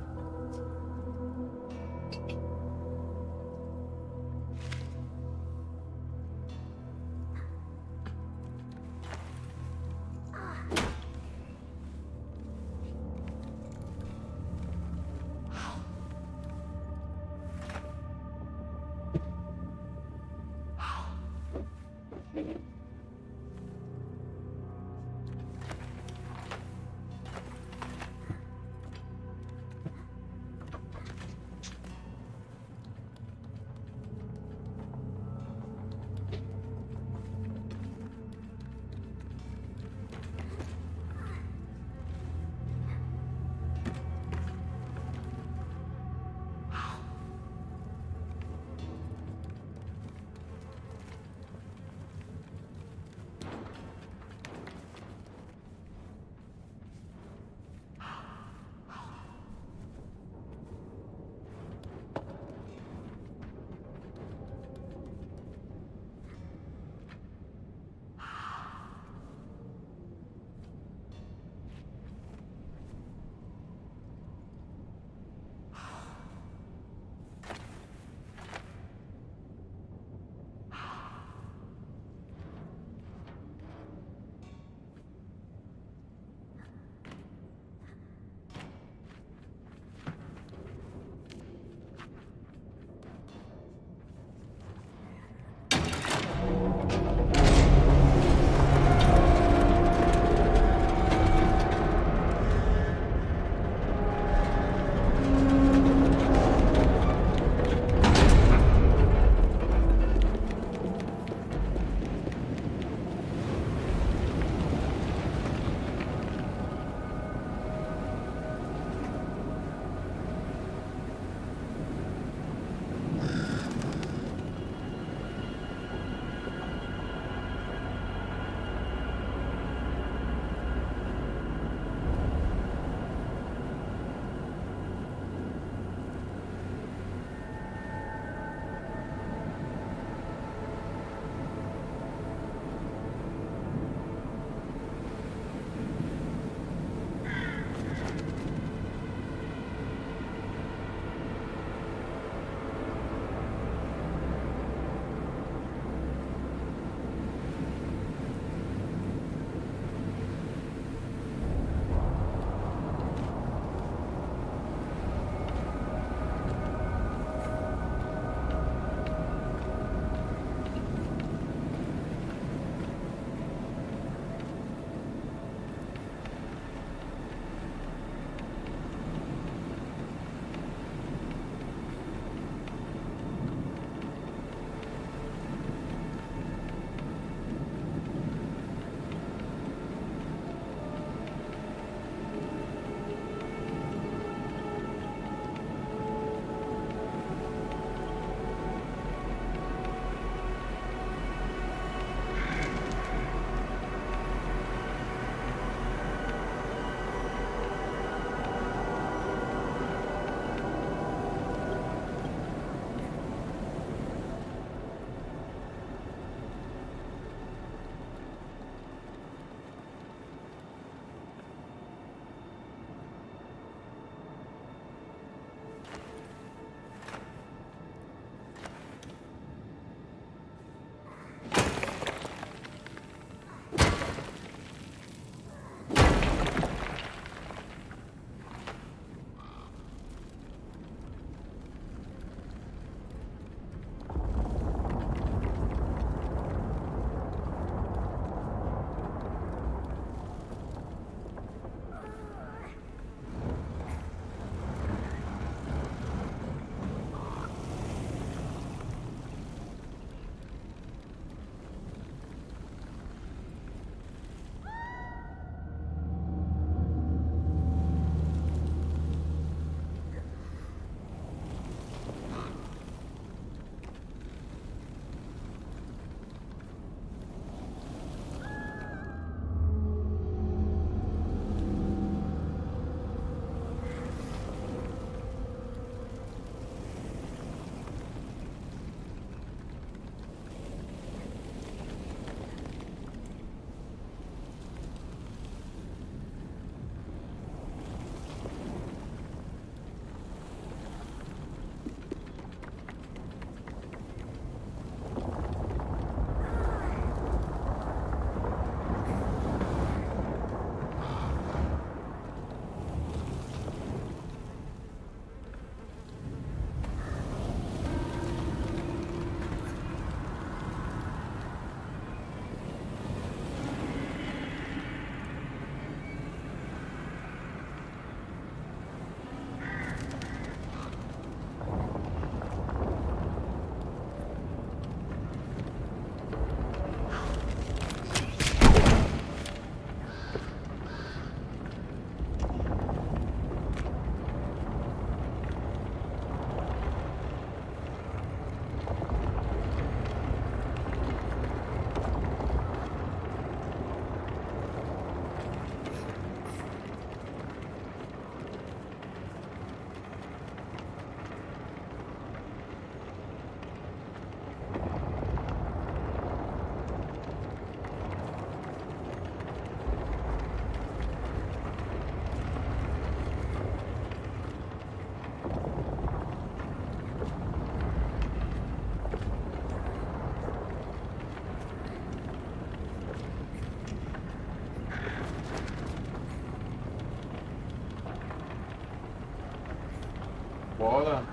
Speaker 3: Bora.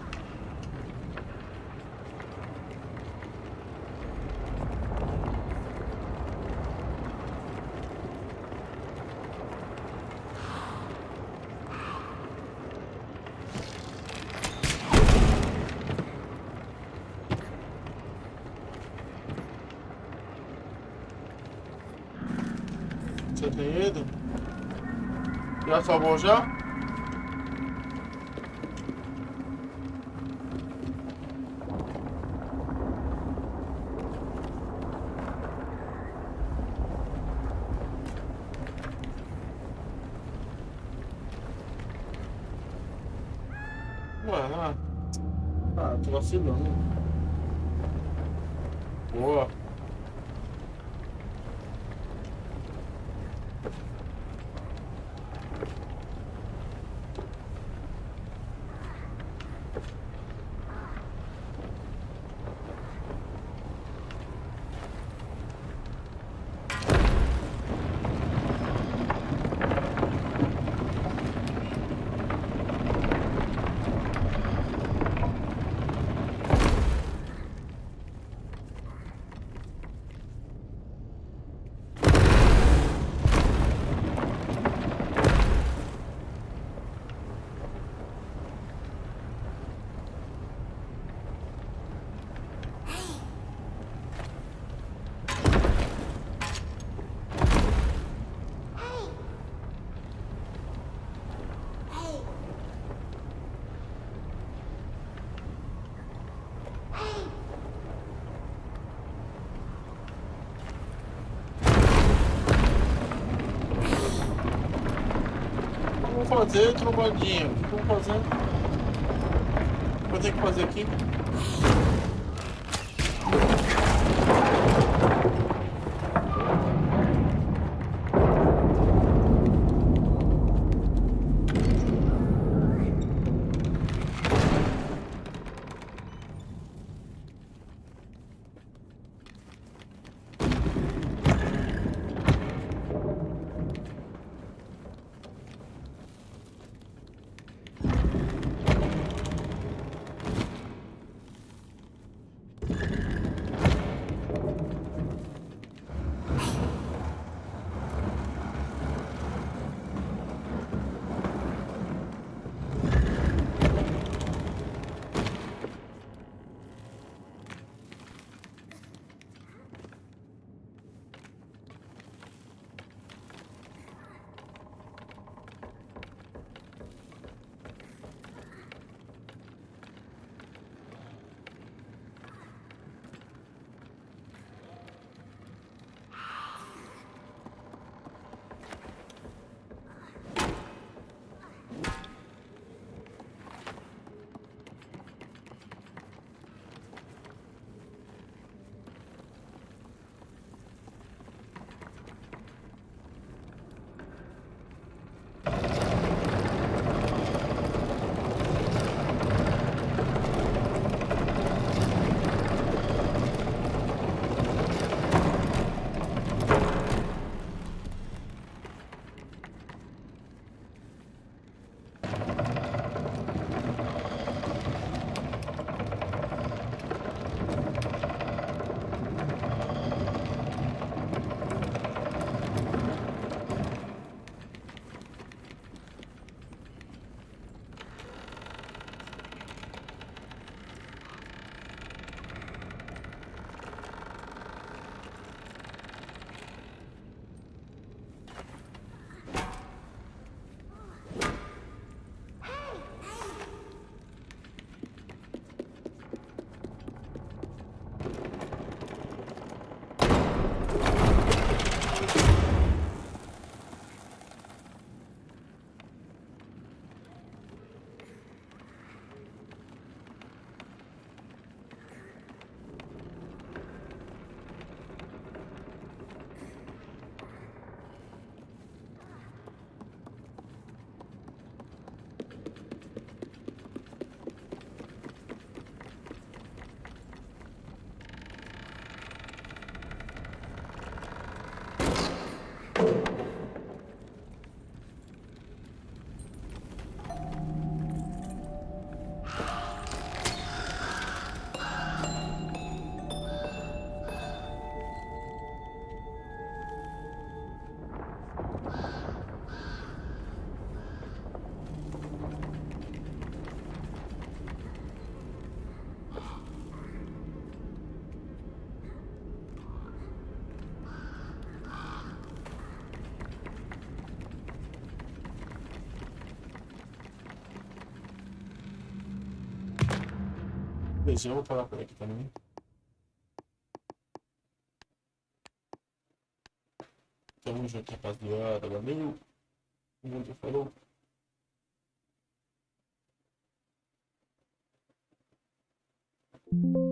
Speaker 3: Você tem ele? Já salvou já? Ué, ah, tô vacilando. Boa. Vamos fazer, trombadinho. O que vamos fazer? Vou ter que fazer aqui. Beleza, eu vou falar por aqui também. Tamo junto, rapaziada. Valeu. Falou.
Speaker 10: Thank you.